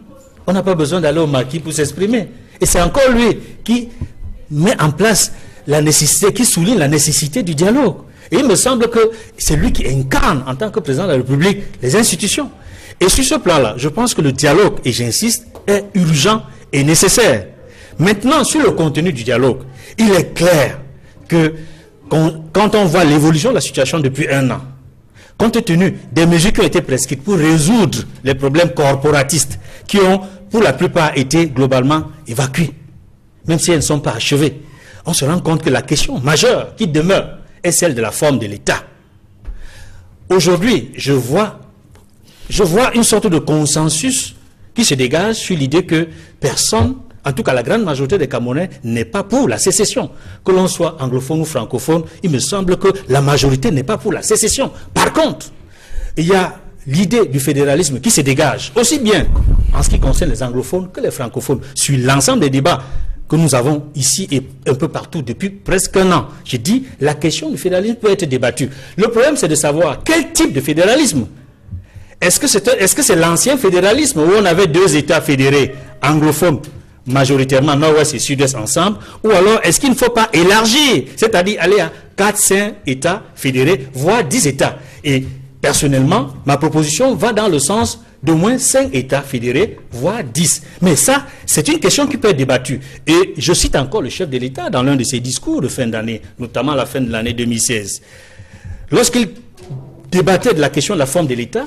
On n'a pas besoin d'aller au maquis pour s'exprimer. Et c'est encore lui qui met en place la nécessité, qui souligne la nécessité du dialogue. Et il me semble que c'est lui qui incarne, en tant que président de la République, les institutions. Et sur ce plan-là, je pense que le dialogue, et j'insiste, est urgent et nécessaire. Maintenant, sur le contenu du dialogue, il est clair que quand on voit l'évolution de la situation depuis 1 an, compte tenu des mesures qui ont été prescrites pour résoudre les problèmes corporatistes qui ont, pour la plupart, été globalement évacués, même si elles ne sont pas achevées, on se rend compte que la question majeure qui demeure est celle de la forme de l'État. Aujourd'hui, je vois une sorte de consensus qui se dégage sur l'idée que personne, en tout cas la grande majorité des Camerounais, n'est pas pour la sécession. Que l'on soit anglophone ou francophone, il me semble que la majorité n'est pas pour la sécession. Par contre, il y a l'idée du fédéralisme qui se dégage, aussi bien en ce qui concerne les anglophones que les francophones, sur l'ensemble des débats que nous avons ici et un peu partout depuis presque 1 an. J'ai dit, la question du fédéralisme peut être débattue. Le problème, c'est de savoir quel type de fédéralisme. Est-ce que c'est l'ancien fédéralisme où on avait 2 États fédérés, anglophones, majoritairement nord-ouest et sud-ouest ensemble, ou alors est-ce qu'il ne faut pas élargir, c'est-à-dire aller à 4-5 États fédérés, voire 10 États. Et personnellement, ma proposition va dans le sens d'au moins 5 États fédérés, voire 10. Mais ça, c'est une question qui peut être débattue. Et je cite encore le chef de l'État dans l'un de ses discours de fin d'année, notamment à la fin de l'année 2016. Lorsqu'il débattait de la question de la forme de l'État,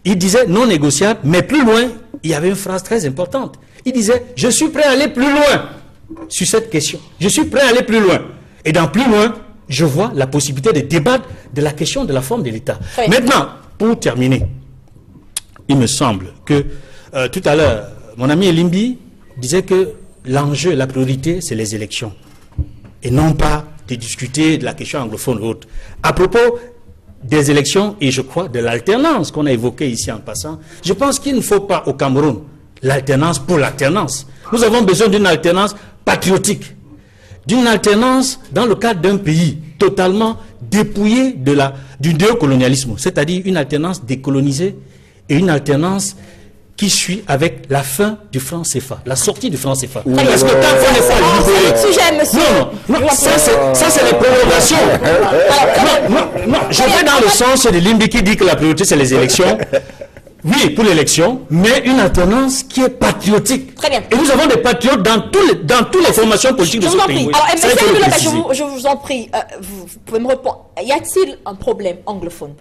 il disait non négociable, mais plus loin, il y avait une phrase très importante. Il disait, je suis prêt à aller plus loin sur cette question. Je suis prêt à aller plus loin. Et dans plus loin, je vois la possibilité de débattre de la question de la forme de l'État. Oui. Maintenant, pour terminer, il me semble que tout à l'heure, mon ami Elimbi disait que l'enjeu, la priorité, c'est les élections. Et non pas de discuter de la question anglophone ou autre. À propos des élections et je crois de l'alternance qu'on a évoquée ici en passant, je pense qu'il ne faut pas au Cameroun l'alternance pour l'alternance. Nous avons besoin d'une alternance patriotique, d'une alternance dans le cadre d'un pays totalement dépouillé du néocolonialisme, c'est-à-dire une alternance décolonisée et une alternance qui suit avec la fin du franc CFA, la sortie du franc CFA. Parce que quand on est ça c'est les prolongations. Non, je vais dans le sens de Limbi qui dit que la priorité c'est les élections. Oui, pour l'élection, mais une alternance qui est patriotique. Très bien. Et nous avons des patriotes dans toutes les formations politiques de ce pays. Alors, je vous en prie, vous pouvez me répondre. Y a-t-il un problème anglophone?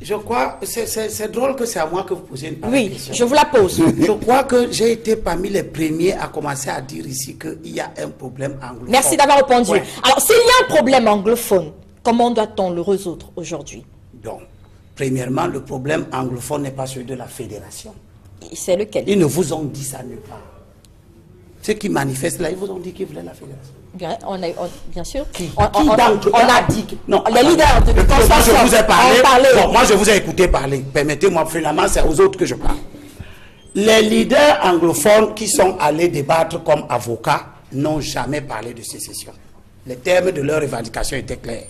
Je crois, c'est drôle que c'est à moi que vous posez une question. Oui, je vous la pose. Je crois que j'ai été parmi les premiers à commencer à dire ici qu'il y a un problème anglophone. Merci d'avoir répondu. Ouais. Alors, s'il y a un problème anglophone, comment doit-on le résoudre aujourd'hui? Donc, premièrement, le problème anglophone n'est pas celui de la fédération. C'est lequel? Ils ne vous ont dit ça nulle part. Ceux qui manifestent là, ils vous ont dit qu'ils voulaient la fédération. Bien sûr. On a dit que... Non, les leaders de moi, je vous ai parlé. Bon, moi, je vous ai écouté parler. Permettez-moi, finalement, c'est aux autres que je parle. Les leaders anglophones qui sont allés débattre comme avocats n'ont jamais parlé de sécession. Les termes de leur revendication étaient clairs.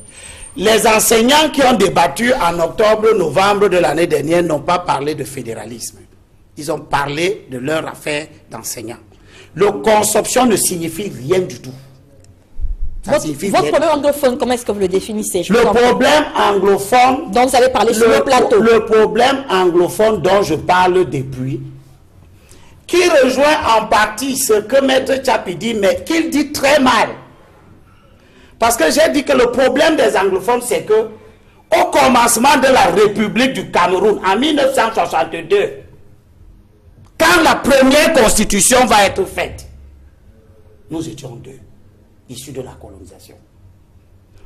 Les enseignants qui ont débattu en octobre, novembre de l'année dernière n'ont pas parlé de fédéralisme. Ils ont parlé de leur affaire d'enseignants. Le consortium ne signifie rien du tout. Votre problème anglophone, comment est-ce que vous le définissez? Le problème anglophone... dont vous avez parlé sur le plateau. Le problème anglophone dont je parle depuis, qui rejoint en partie ce que Maître Tchapi dit, mais qu'il dit très mal. Parce que j'ai dit que le problème des anglophones, c'est que au commencement de la République du Cameroun, en 1962, quand la première constitution va être faite, nous étions deux, issus de la colonisation.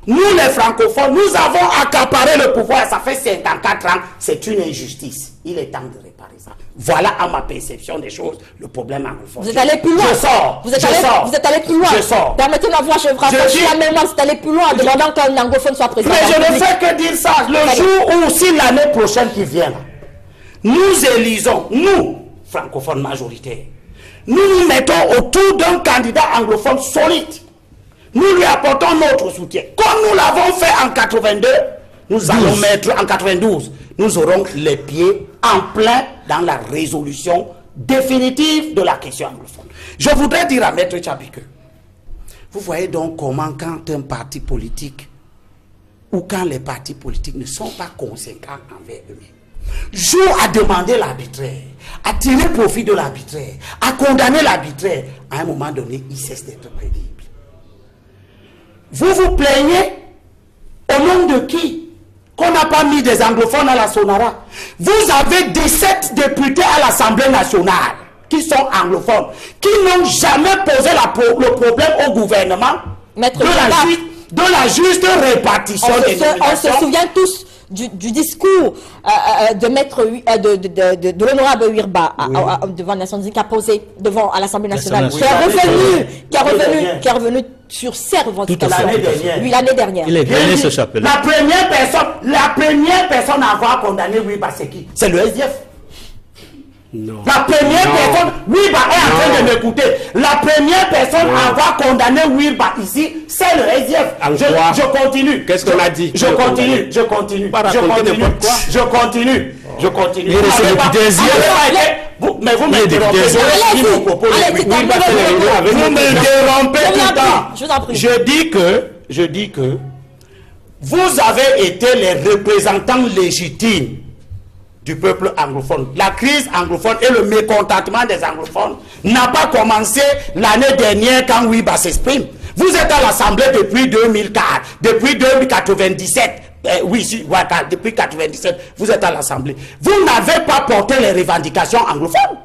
Nous, les francophones, nous avons accaparé le pouvoir, ça fait 54 ans, c'est une injustice. Il est temps de réparer ça. Voilà, à ma perception des choses, le problème anglophone. Vous êtes allé plus loin. Je sors. Vous êtes allé plus loin. Je sors. Permettez-moi, je vous rafraîchis la mémoire, vous êtes allé plus loin en demandant qu'un anglophone soit présent. Mais je ne fais que dire ça. Le jour où, si l'année prochaine qui vient, nous élisons, nous, francophones majoritaires, nous nous mettons autour d'un candidat anglophone solide. Nous lui apportons notre soutien. Comme nous l'avons fait en 82, nous allons mettre en 92. Nous aurons les pieds en plein dans la résolution définitive de la question anglophone. Je voudrais dire à Maître Tchapi que vous voyez donc comment quand un parti politique ou quand les partis politiques ne sont pas conséquents envers eux-mêmes, jouent à demander l'arbitraire, à tirer profit de l'arbitraire, à condamner l'arbitraire, à un moment donné, il cesse d'être crédible. Vous vous plaignez au nom de qui? Qu'on n'a pas mis des anglophones à la Sonara. Vous avez 17 députés à l'Assemblée nationale qui sont anglophones, qui n'ont jamais posé le problème au gouvernement de la juste répartition des nominations. On se souvient tous du discours de l'honorable Wirba devant la Nation qui a posé devant à l'Assemblée nationale, qui est revenu sur ses revendications. L'année dernière. Il est gagné ce chapelet. La première personne à avoir condamné Wirba, c'est qui? C'est le SDF. Non. La première personne, Wirba est en train de m'écouter. La première personne à avoir condamné Wirba ici, c'est le SDF. Je continue. Qu'est-ce qu'on a dit? Je continue. Je continue. Mais vous m'interrompez. Vous m'interrompez tout le temps. Je dis que vous avez été les représentants légitimes du peuple anglophone. La crise anglophone et le mécontentement des anglophones n'a pas commencé l'année dernière quand Wiba s'exprime. Vous êtes à l'Assemblée depuis 2004, depuis 1997. Depuis 1997, vous êtes à l'Assemblée. Vous n'avez pas porté les revendications anglophones.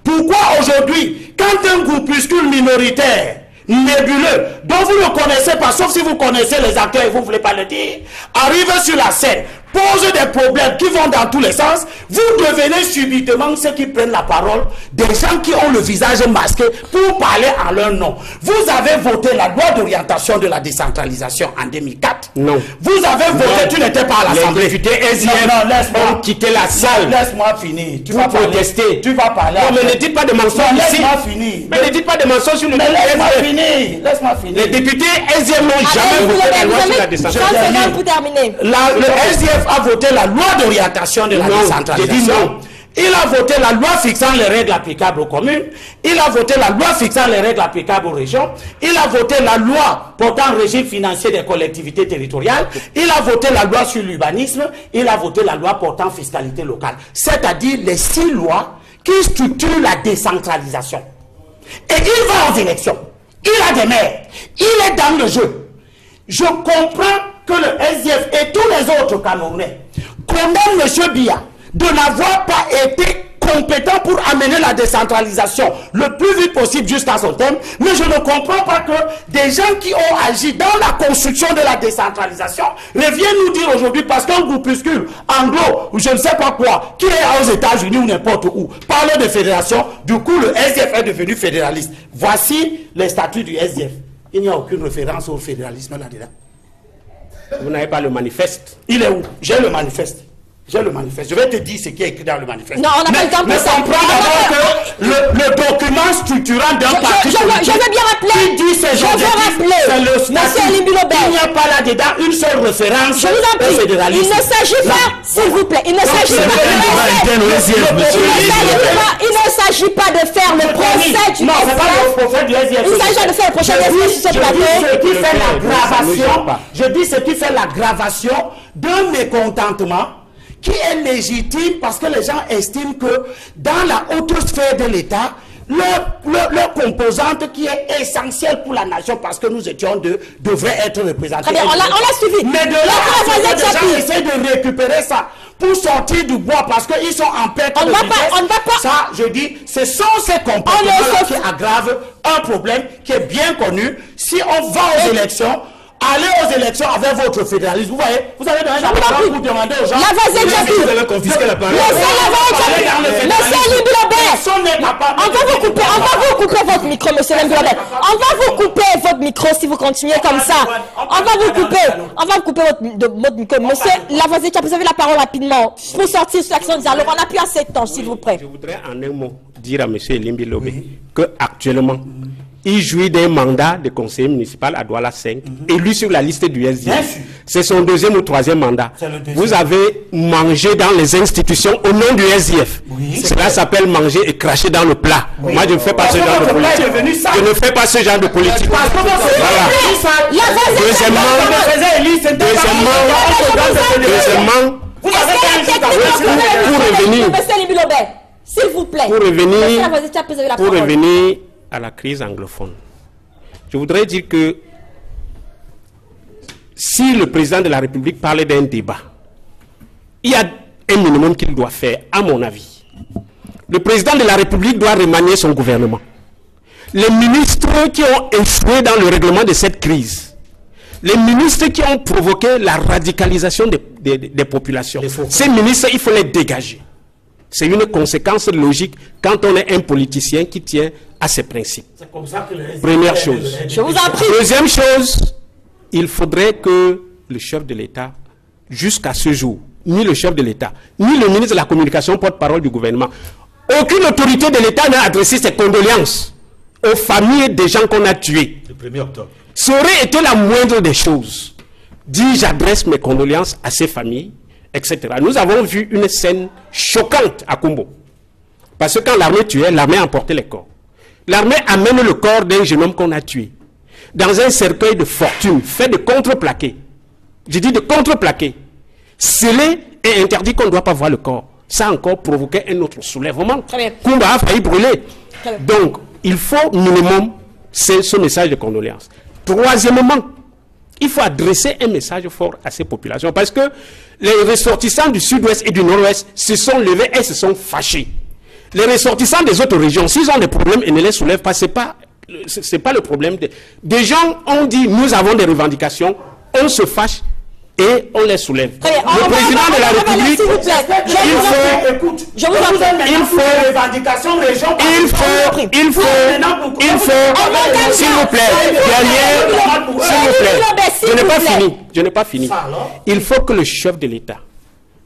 Pourquoi aujourd'hui, quand un groupuscule minoritaire, nébuleux, dont vous ne connaissez pas, sauf si vous connaissez les acteurs et vous ne voulez pas le dire, arrive sur la scène, pose des problèmes qui vont dans tous les sens, vous devenez subitement ceux qui prennent la parole, des gens qui ont le visage masqué pour parler en leur nom. Vous avez voté la loi d'orientation de la décentralisation en 2004. Non. Vous avez voté, tu n'étais pas à l'Assemblée. Les députés SDF ont quitté la salle. Laisse-moi finir. Tu vas protester. Tu vas parler. Non, mais ne dites pas de mensonges ici. Laisse-moi finir. Mais ne dites pas de mensonges sur le laisse-moi finir. Laisse-moi finir. Les députés SDF n'ont jamais voté la loi sur la décentralisation. Pour terminer. Le SDF a voté la loi d'orientation de la décentralisation. Il a voté la loi fixant les règles applicables aux communes. Il a voté la loi fixant les règles applicables aux régions. Il a voté la loi portant le régime financier des collectivités territoriales. Il a voté la loi sur l'urbanisme. Il a voté la loi portant fiscalité locale. C'est-à-dire les 6 lois qui structurent la décentralisation. Et il va aux élections. Il a des maires. Il est dans le jeu. Je comprends que le SDF et tous les autres Camerounais condamnent M. Biya de n'avoir pas été compétent pour amener la décentralisation le plus vite possible jusqu'à son terme, mais je ne comprends pas que des gens qui ont agi dans la construction de la décentralisation reviennent nous dire aujourd'hui, parce qu'un groupuscule anglo ou je ne sais pas quoi, qui est aux États-Unis ou n'importe où, parle de fédération, du coup le SDF est devenu fédéraliste. Voici les statuts du SDF. Il n'y a aucune référence au fédéralisme là-dedans. Vous n'avez pas le manifeste? Il est où? J'ai le manifeste. J'ai le manifeste. Je vais te dire ce qui est écrit dans le manifeste. Non, on n'a pas le temps pour ça. Mais comprends d'abord que le document structurant d'un parti politique... Je veux bien rappeler. Qui dit ces objectifs, c'est le statut. Il n'y a pas là-dedans une seule référence au fédéralisme. Il ne s'agit pas, s'il vous plaît, il ne s'agit pas... Il ne s'agit pas de faire le procès du SDF. Non, c'est pas le procès du SDF. Il s'agit de faire le procès du SDF sur ce plateau. Je dis ce qui fait l'aggravation d'un mécontentement qui est légitime parce que les gens estiment que dans la haute sphère de l'État, leur composante qui est essentielle pour la nation parce que nous étions deux, devrait être représentée. Très bien, on l'a suivi. Mais de là, les gens essaient de récupérer ça pour sortir du bois parce qu'ils sont en perte de vitesse. Ça, je dis, ce sont ces comportements qui aggravent un problème qui est bien connu. Si on va aux élections, allez aux élections avec votre fédéralisme. Vous voyez, vous avez donné la parole pour demander aux gens. Vous allez confisquer la parole. Monsieur Limbilobert, on va vous couper votre micro, monsieur Limbilobert. On va vous couper votre micro si vous continuez comme ça. On va vous couper votre micro. Monsieur Lavoisier, vous avez la parole rapidement pour sortir sur l'action du dialogue. On n'a plus assez de temps, s'il vous plaît. Je voudrais en un mot dire à monsieur Limbilobert que actuellement, il jouit d'un mandat de conseiller municipal à Douala 5, élu sur la liste du SDF. C'est son 2e ou 3e mandat. Vous avez mangé dans les institutions au nom du SDF. Cela s'appelle manger et cracher dans le plat. Moi, je ne fais pas ce genre de politique. Je ne fais pas ce genre de politique. Deuxièmement, s'il vous plaît, pour revenir à la crise anglophone, je voudrais dire que si le président de la République parlait d'un débat, il y a un minimum qu'il doit faire, à mon avis. Le président de la République doit remanier son gouvernement. Les ministres qui ont échoué dans le règlement de cette crise, les ministres qui ont provoqué la radicalisation des populations, ces ministres, il faut les dégager. C'est une conséquence logique quand on est un politicien qui tient à ses principes. Comme ça que première chose. Je vous en prie. Deuxième chose, il faudrait que le chef de l'État, jusqu'à ce jour, ni le chef de l'État, ni le ministre de la Communication, porte-parole du gouvernement, aucune autorité de l'État n'a adressé ses condoléances aux familles des gens qu'on a tués. Le 1er octobre. Ça aurait été la moindre des choses. Dit, j'adresse mes condoléances à ces familles, etc. Nous avons vu une scène choquante à Kumbo. Parce que quand l'armée tuait, l'armée emportait les corps. L'armée amène le corps d'un jeune homme qu'on a tué dans un cercueil de fortune fait de contreplaqué. Je dis de contreplaqué. Scellé et interdit qu'on ne doit pas voir le corps. ça a encore provoqué un autre soulèvement. Très bien. Kumba a failli brûler. Très bien. Donc, il faut minimum ce message de condoléances. Troisièmement, il faut adresser un message fort à ces populations parce que les ressortissants du sud-ouest et du nord-ouest se sont levés et se sont fâchés. Les ressortissants des autres régions, s'ils ont des problèmes et ne les soulèvent pas, c'est pas le problème. Des gens ont dit, nous avons des revendications, on se fâche et on les soulève. Le président de la République, s'il vous plaît, je n'ai pas fini. Il faut que le chef de l'État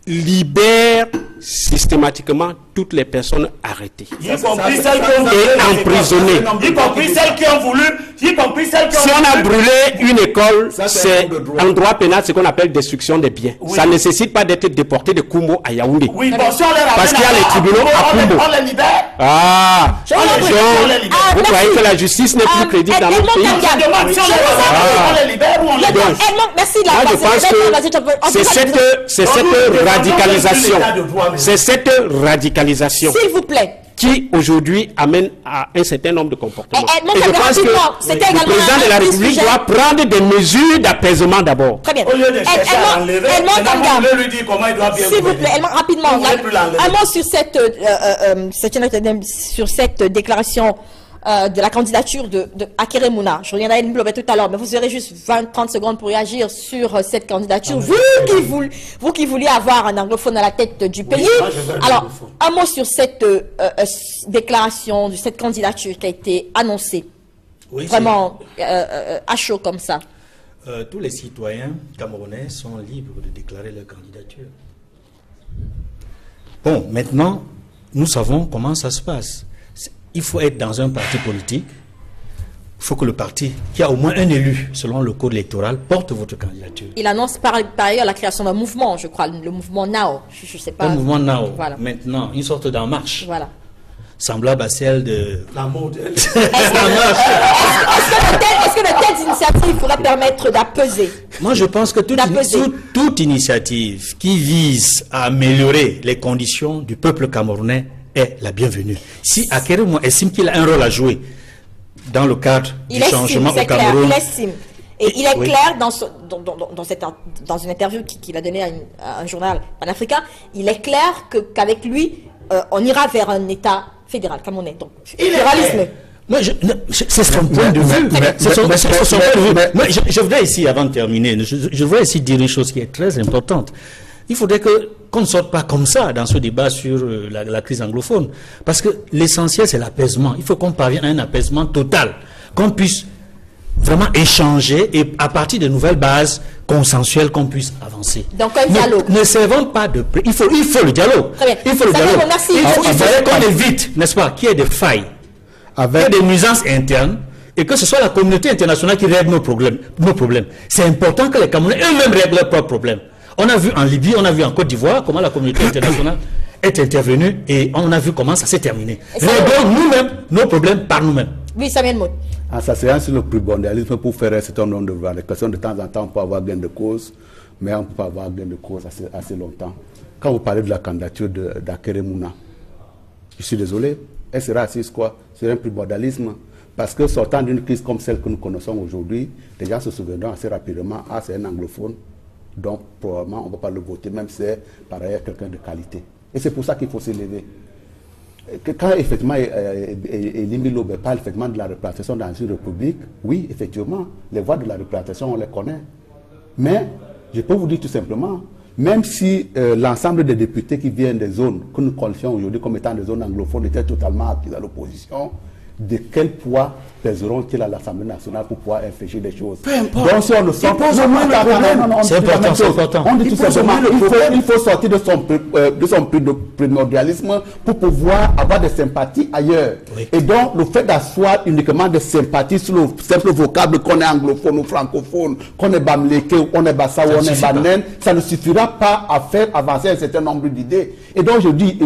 libère systématiquement toutes les personnes arrêtées y compris celles qui ont et emprisonnées. Y compris celles qui ont voulu, y compris celles qui ont Si on a brûlé une école, c'est en droit pénal ce qu'on appelle destruction des biens. Oui. Ça ne nécessite pas d'être déporté de Kumbo à Yaoundé. Oui, bon, si on les parce qu'il y a les tribunaux à Kumbo. On les libère. Ah, vous croyez que la justice n'est plus crédible dans notre pays? On les libère ou on les libère? Merci de la je pense que c'est cette radicalisation. C'est cette radicalisation. S'il vous plaît. Qui aujourd'hui amène à un certain nombre de comportements. Et je pense que le président de la République doit prendre des mesures d'apaisement d'abord. Très bien. Au lieu de chercher à enlever, lui dire comment il doit bien. S'il vous plaît, rapidement, un mot sur cette déclaration de la candidature de Akere Mouna. Je reviendrai à Nblobé tout à l'heure, mais vous aurez juste 20-30 secondes pour réagir sur cette candidature. Vous qui vouliez avoir un anglophone à la tête du pays. Alors, un mot sur cette déclaration, de cette candidature qui a été annoncée. Oui, vraiment à chaud comme ça. Tous les citoyens camerounais sont libres de déclarer leur candidature. Bon, maintenant, nous savons comment ça se passe. Il faut être dans un parti politique. Il faut que le parti, qui a au moins un élu, selon le code électoral, porte votre candidature. Il annonce par ailleurs la création d'un mouvement, je crois, le mouvement NAO. Je sais pas. Un mouvement NAO. Voilà. Maintenant, une sorte d'en marche. Voilà. Semblable à celle de la mode. Est-ce que de telles initiatives pourraient permettre d'apaiser? Moi, je pense que toute initiative qui vise à améliorer les conditions du peuple camerounais est la bienvenue. Si Akere Mouna estime qu'il a un rôle à jouer dans le cadre du changement au Cameroun... Il estime. Et il est clair dans une interview qu'il a donnée à un journal panafricain, il est clair qu'avec lui, on ira vers un État fédéral camerounais. Donc, fédéralisme. C'est son point de vue. Moi, je voudrais ici, avant de terminer, je voudrais ici dire une chose qui est très importante. Il faudrait qu'on ne sorte pas comme ça dans ce débat sur la crise anglophone. Parce que l'essentiel, c'est l'apaisement. Il faut qu'on parvienne à un apaisement total. Qu'on puisse vraiment échanger et à partir de nouvelles bases consensuelles, qu'on puisse avancer. Donc un dialogue. Ne servons pas de... Il faut le dialogue. Très bien. Il faut le dialogue. Merci. Il faudrait qu'on évite, n'est-ce pas, qu'il y ait des failles, qu'il y ait des nuisances internes, et que ce soit la communauté internationale qui règle nos problèmes. C'est important que les Camerounais eux-mêmes règlent leurs propres problèmes. On a vu en Libye, on a vu en Côte d'Ivoire comment la communauté internationale est intervenue et on a vu comment ça s'est terminé. Réglons nous-mêmes nos problèmes par nous-mêmes. Oui, Samuel Maud. En s'asseyant sur le primordialisme pour faire un certain nombre de revendications, de temps en temps, on peut avoir gain de cause, mais on ne peut pas avoir gain de cause assez longtemps. Quand vous parlez de la candidature d'Akere Mouna, je suis désolé, elle sera assise quoi? C'est un primordialisme. Parce que sortant d'une crise comme celle que nous connaissons aujourd'hui, les gens se souviendront assez rapidement, ah, c'est un anglophone. Donc, probablement, on ne va pas le voter, même si c'est par ailleurs quelqu'un de qualité. Et c'est pour ça qu'il faut s'élever. Quand effectivement, Elimbi Lobé parle effectivement de la représentation dans une république, oui, effectivement, les voix de la représentation, on les connaît. Mais, je peux vous dire tout simplement, même si l'ensemble des députés qui viennent des zones que nous qualifions aujourd'hui comme étant des zones anglophones étaient totalement acquis à l'opposition, de quel poids pèseront-ils à l'Assemblée nationale pour pouvoir infléchir des choses? Peu importe. Donc si on ne sort pas, c'est important, c'est important. On dit tout simplement il faut sortir de son primordialisme pour pouvoir avoir des sympathies ailleurs. Oui. Et donc le fait d'asseoir uniquement des sympathies sur le simple vocable qu'on est anglophone ou francophone, qu'on est bamléké, ou on est bassa ou on est banen, ça ne suffira pas à faire avancer un certain nombre d'idées. Et donc je dis,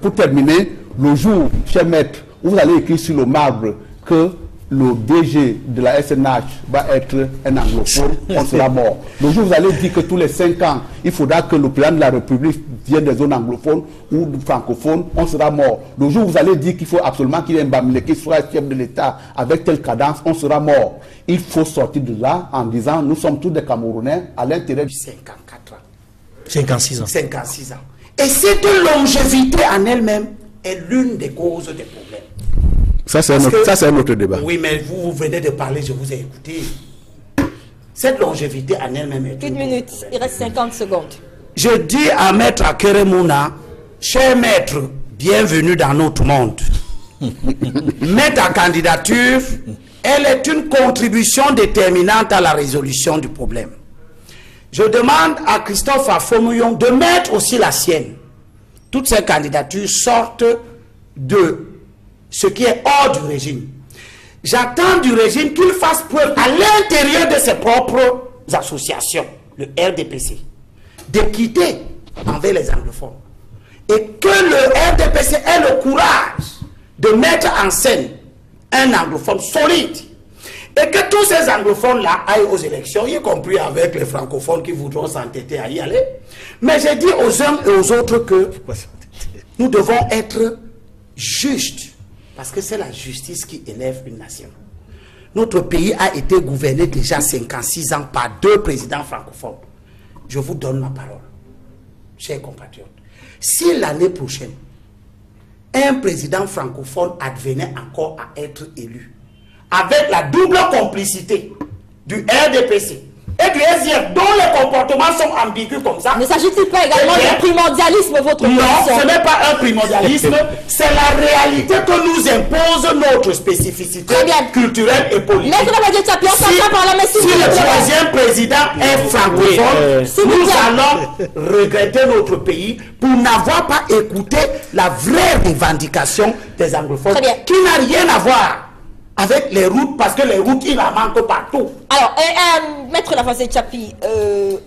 pour terminer, le jour, cher maître, vous allez écrire sur le marbre que le DG de la SNH va être un anglophone, on sera mort. Le jour où vous allez dire que tous les 5 ans, il faudra que le plan de la République vienne des zones anglophones ou francophones, on sera mort. Le jour où vous allez dire qu'il faut absolument qu'il y ait un Bamileke qui soit chef de l'État avec telle cadence, on sera mort. Il faut sortir de là en disant nous sommes tous des Camerounais à l'intérieur du 54 ans. 56 ans. 56 ans. Et cette longévité en elle-même est l'une des causes des problèmes. Ça, c'est un autre débat. Oui, mais vous venez de parler, je vous ai écouté. Cette longévité en elle-même est... Une minute, il reste 50 secondes. Je dis à Maître Akeremouna, cher maître, bienvenue dans notre monde. Mais ta candidature, elle est une contribution déterminante à la résolution du problème. Je demande à Christophe Afomouillon de mettre aussi la sienne. Toutes ces candidatures sortent de ce qui est hors du régime. J'attends du régime qu'il fasse preuve à l'intérieur de ses propres associations, le RDPC, d'équité envers les anglophones. Et que le RDPC ait le courage de mettre en scène un anglophone solide. Et que tous ces anglophones-là aillent aux élections, y compris avec les francophones qui voudront s'entêter à y aller. Mais j'ai dit aux uns et aux autres que nous devons être justes. Parce que c'est la justice qui élève une nation. Notre pays a été gouverné déjà 56 ans par 2 présidents francophones. Je vous donne ma parole, chers compatriotes. Si l'année prochaine, un président francophone advenait encore à être élu, avec la double complicité du RDPC et du SDF, dont les comportements sont ambigus comme ça. Ne s'agit-il pas également de primordialisme, votre position? Non, ce n'est pas un primordialisme, c'est la réalité que nous impose notre spécificité culturelle et politique. Si le troisième président est francophone, nous allons regretter notre pays pour n'avoir pas écouté la vraie revendication des anglophones, qui n'a rien à voir avec les routes, parce que les routes, il en manque partout. Alors, Maître Lavoisier Tchapi,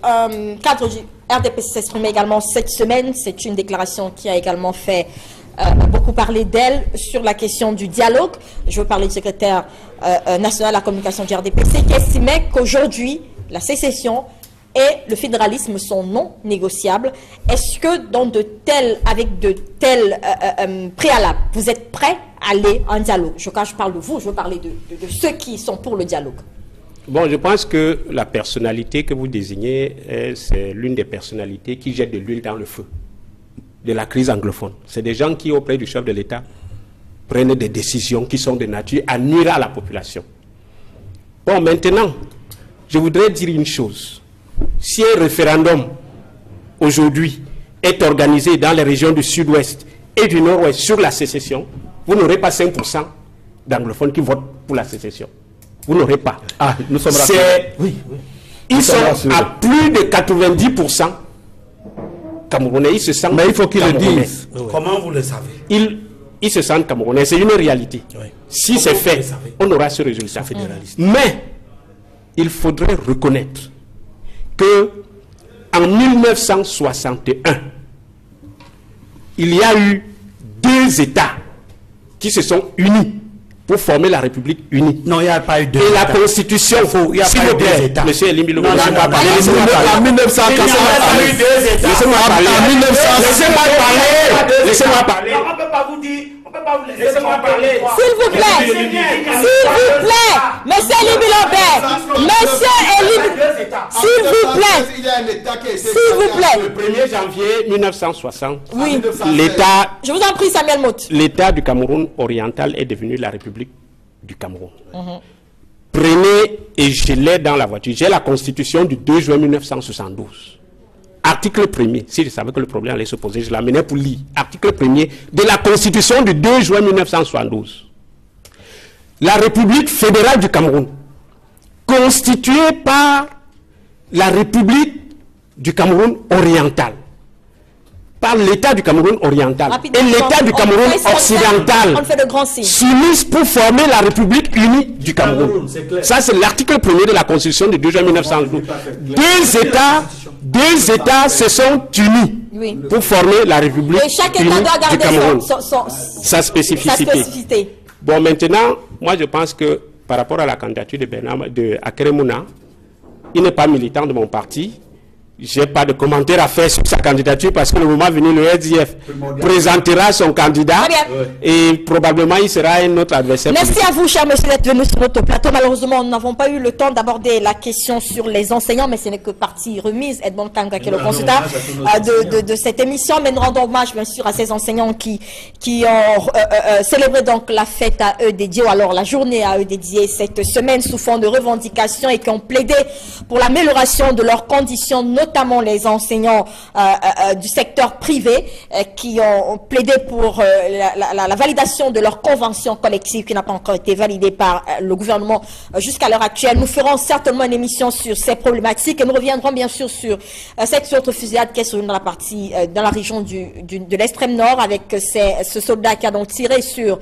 un cadre du RDPC s'exprime également cette semaine. C'est une déclaration qui a également fait beaucoup parler d'elle sur la question du dialogue. Je veux parler du secrétaire national de la communication du RDPC qui estimait qu'aujourd'hui, la sécession et le fédéralisme sont non négociables. Est-ce que avec de tels préalables, vous êtes prêts à aller en dialogue? Quand je parle de vous, je veux parler de ceux qui sont pour le dialogue. Bon, je pense que la personnalité que vous désignez, c'est l'une des personnalités qui jette de l'huile dans le feu de la crise anglophone. C'est des gens qui, auprès du chef de l'État, prennent des décisions qui sont de nature à nuire à la population. Bon, maintenant, je voudrais dire une chose. Si un référendum, aujourd'hui, est organisé dans les régions du sud-ouest et du nord-ouest sur la sécession, vous n'aurez pas 5% d'anglophones qui votent pour la sécession. Vous n'aurez pas. Ah, nous sommes rassurés. Oui, oui. Ils sont à plus de 90% camerounais. Ils se sentent. Mais il faut qu'ils le disent. Comment vous le savez? Ils se sentent camerounais. C'est une réalité. Oui. Si c'est fait, on aura ce résultat. Mais il faudrait reconnaître que en 1961, il y a eu 2 États qui se sont unis pour former la République unie. Non, il n'y a pas eu 2 États. Et la Constitution, il n'y a pas eu 2 États. Monsieur Elimilo, laissez-moi parler. En 1940, laissez-moi parler. Laissez-moi parler. On ne peut pas vous dire. On peut pas vous laisser. Laissez-moi parler. S'il vous plaît. S'il vous plaît. Monsieur Elimilo, s'il vous plaît. S'il vous plaît. Le 1er janvier 1960, oui. l'État... Je vous en prie, Samuel Mout. L'État du Cameroun oriental est devenu la République du Cameroun. Prenez et je l'ai dans la voiture. J'ai la Constitution du 2 juin 1972. Article 1er, si je savais que le problème allait se poser, je l'amenais pour lire. Article 1er de la Constitution du 2 juin 1972. La République fédérale du Cameroun, constituée par la République du Cameroun oriental, par l'État du Cameroun oriental et l'État du Cameroun occidental, s'unissent pour former la République unie du Cameroun. Ça, c'est l'article 1er de la Constitution du 2 juin 1912. Deux États se sont unis pour former la République unie du Cameroun. Sa spécificité. Bon, maintenant, moi, je pense que par rapport à la candidature de Akeremouna. Il n'est pas militant de mon parti. Je n'ai pas de commentaire à faire sur sa candidature parce que le moment venu, le SDF présentera son candidat et probablement il sera un autre adversaire. Merci à vous, cher monsieur, d'être venu sur notre plateau. Malheureusement, nous n'avons pas eu le temps d'aborder la question sur les enseignants, mais ce n'est que partie remise. Edmond Kanga, qui est le consultant de cette émission. Mais nous rendons hommage, bien sûr, à ces enseignants qui ont célébré donc la fête à eux dédiée, ou alors la journée à eux dédiée cette semaine sous fond de revendications et qui ont plaidé pour l'amélioration de leurs conditions, notamment les enseignants du secteur privé qui ont plaidé pour la validation de leur convention collective qui n'a pas encore été validée par le gouvernement jusqu'à l'heure actuelle. Nous ferons certainement une émission sur ces problématiques et nous reviendrons bien sûr sur cette autre fusillade qui est survenue dans la région de l'extrême nord avec ce soldat qui a donc tiré sur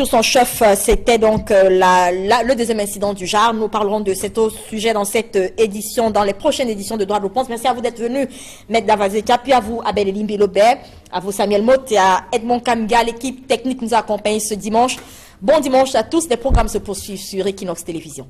son chef. C'était donc le deuxième incident du genre. Nous parlerons de cet autre sujet dans cette édition, dans les prochaines éditions de Droit de réponse. Merci à vous d'être venu, Maître Davazeka, puis à vous, Abel Elimbi Lobert, à vous, Samuel Mott, et à Edmond Kamga. L'équipe technique nous a accompagnés ce dimanche. Bon dimanche à tous. Les programmes se poursuivent sur Equinox Télévision.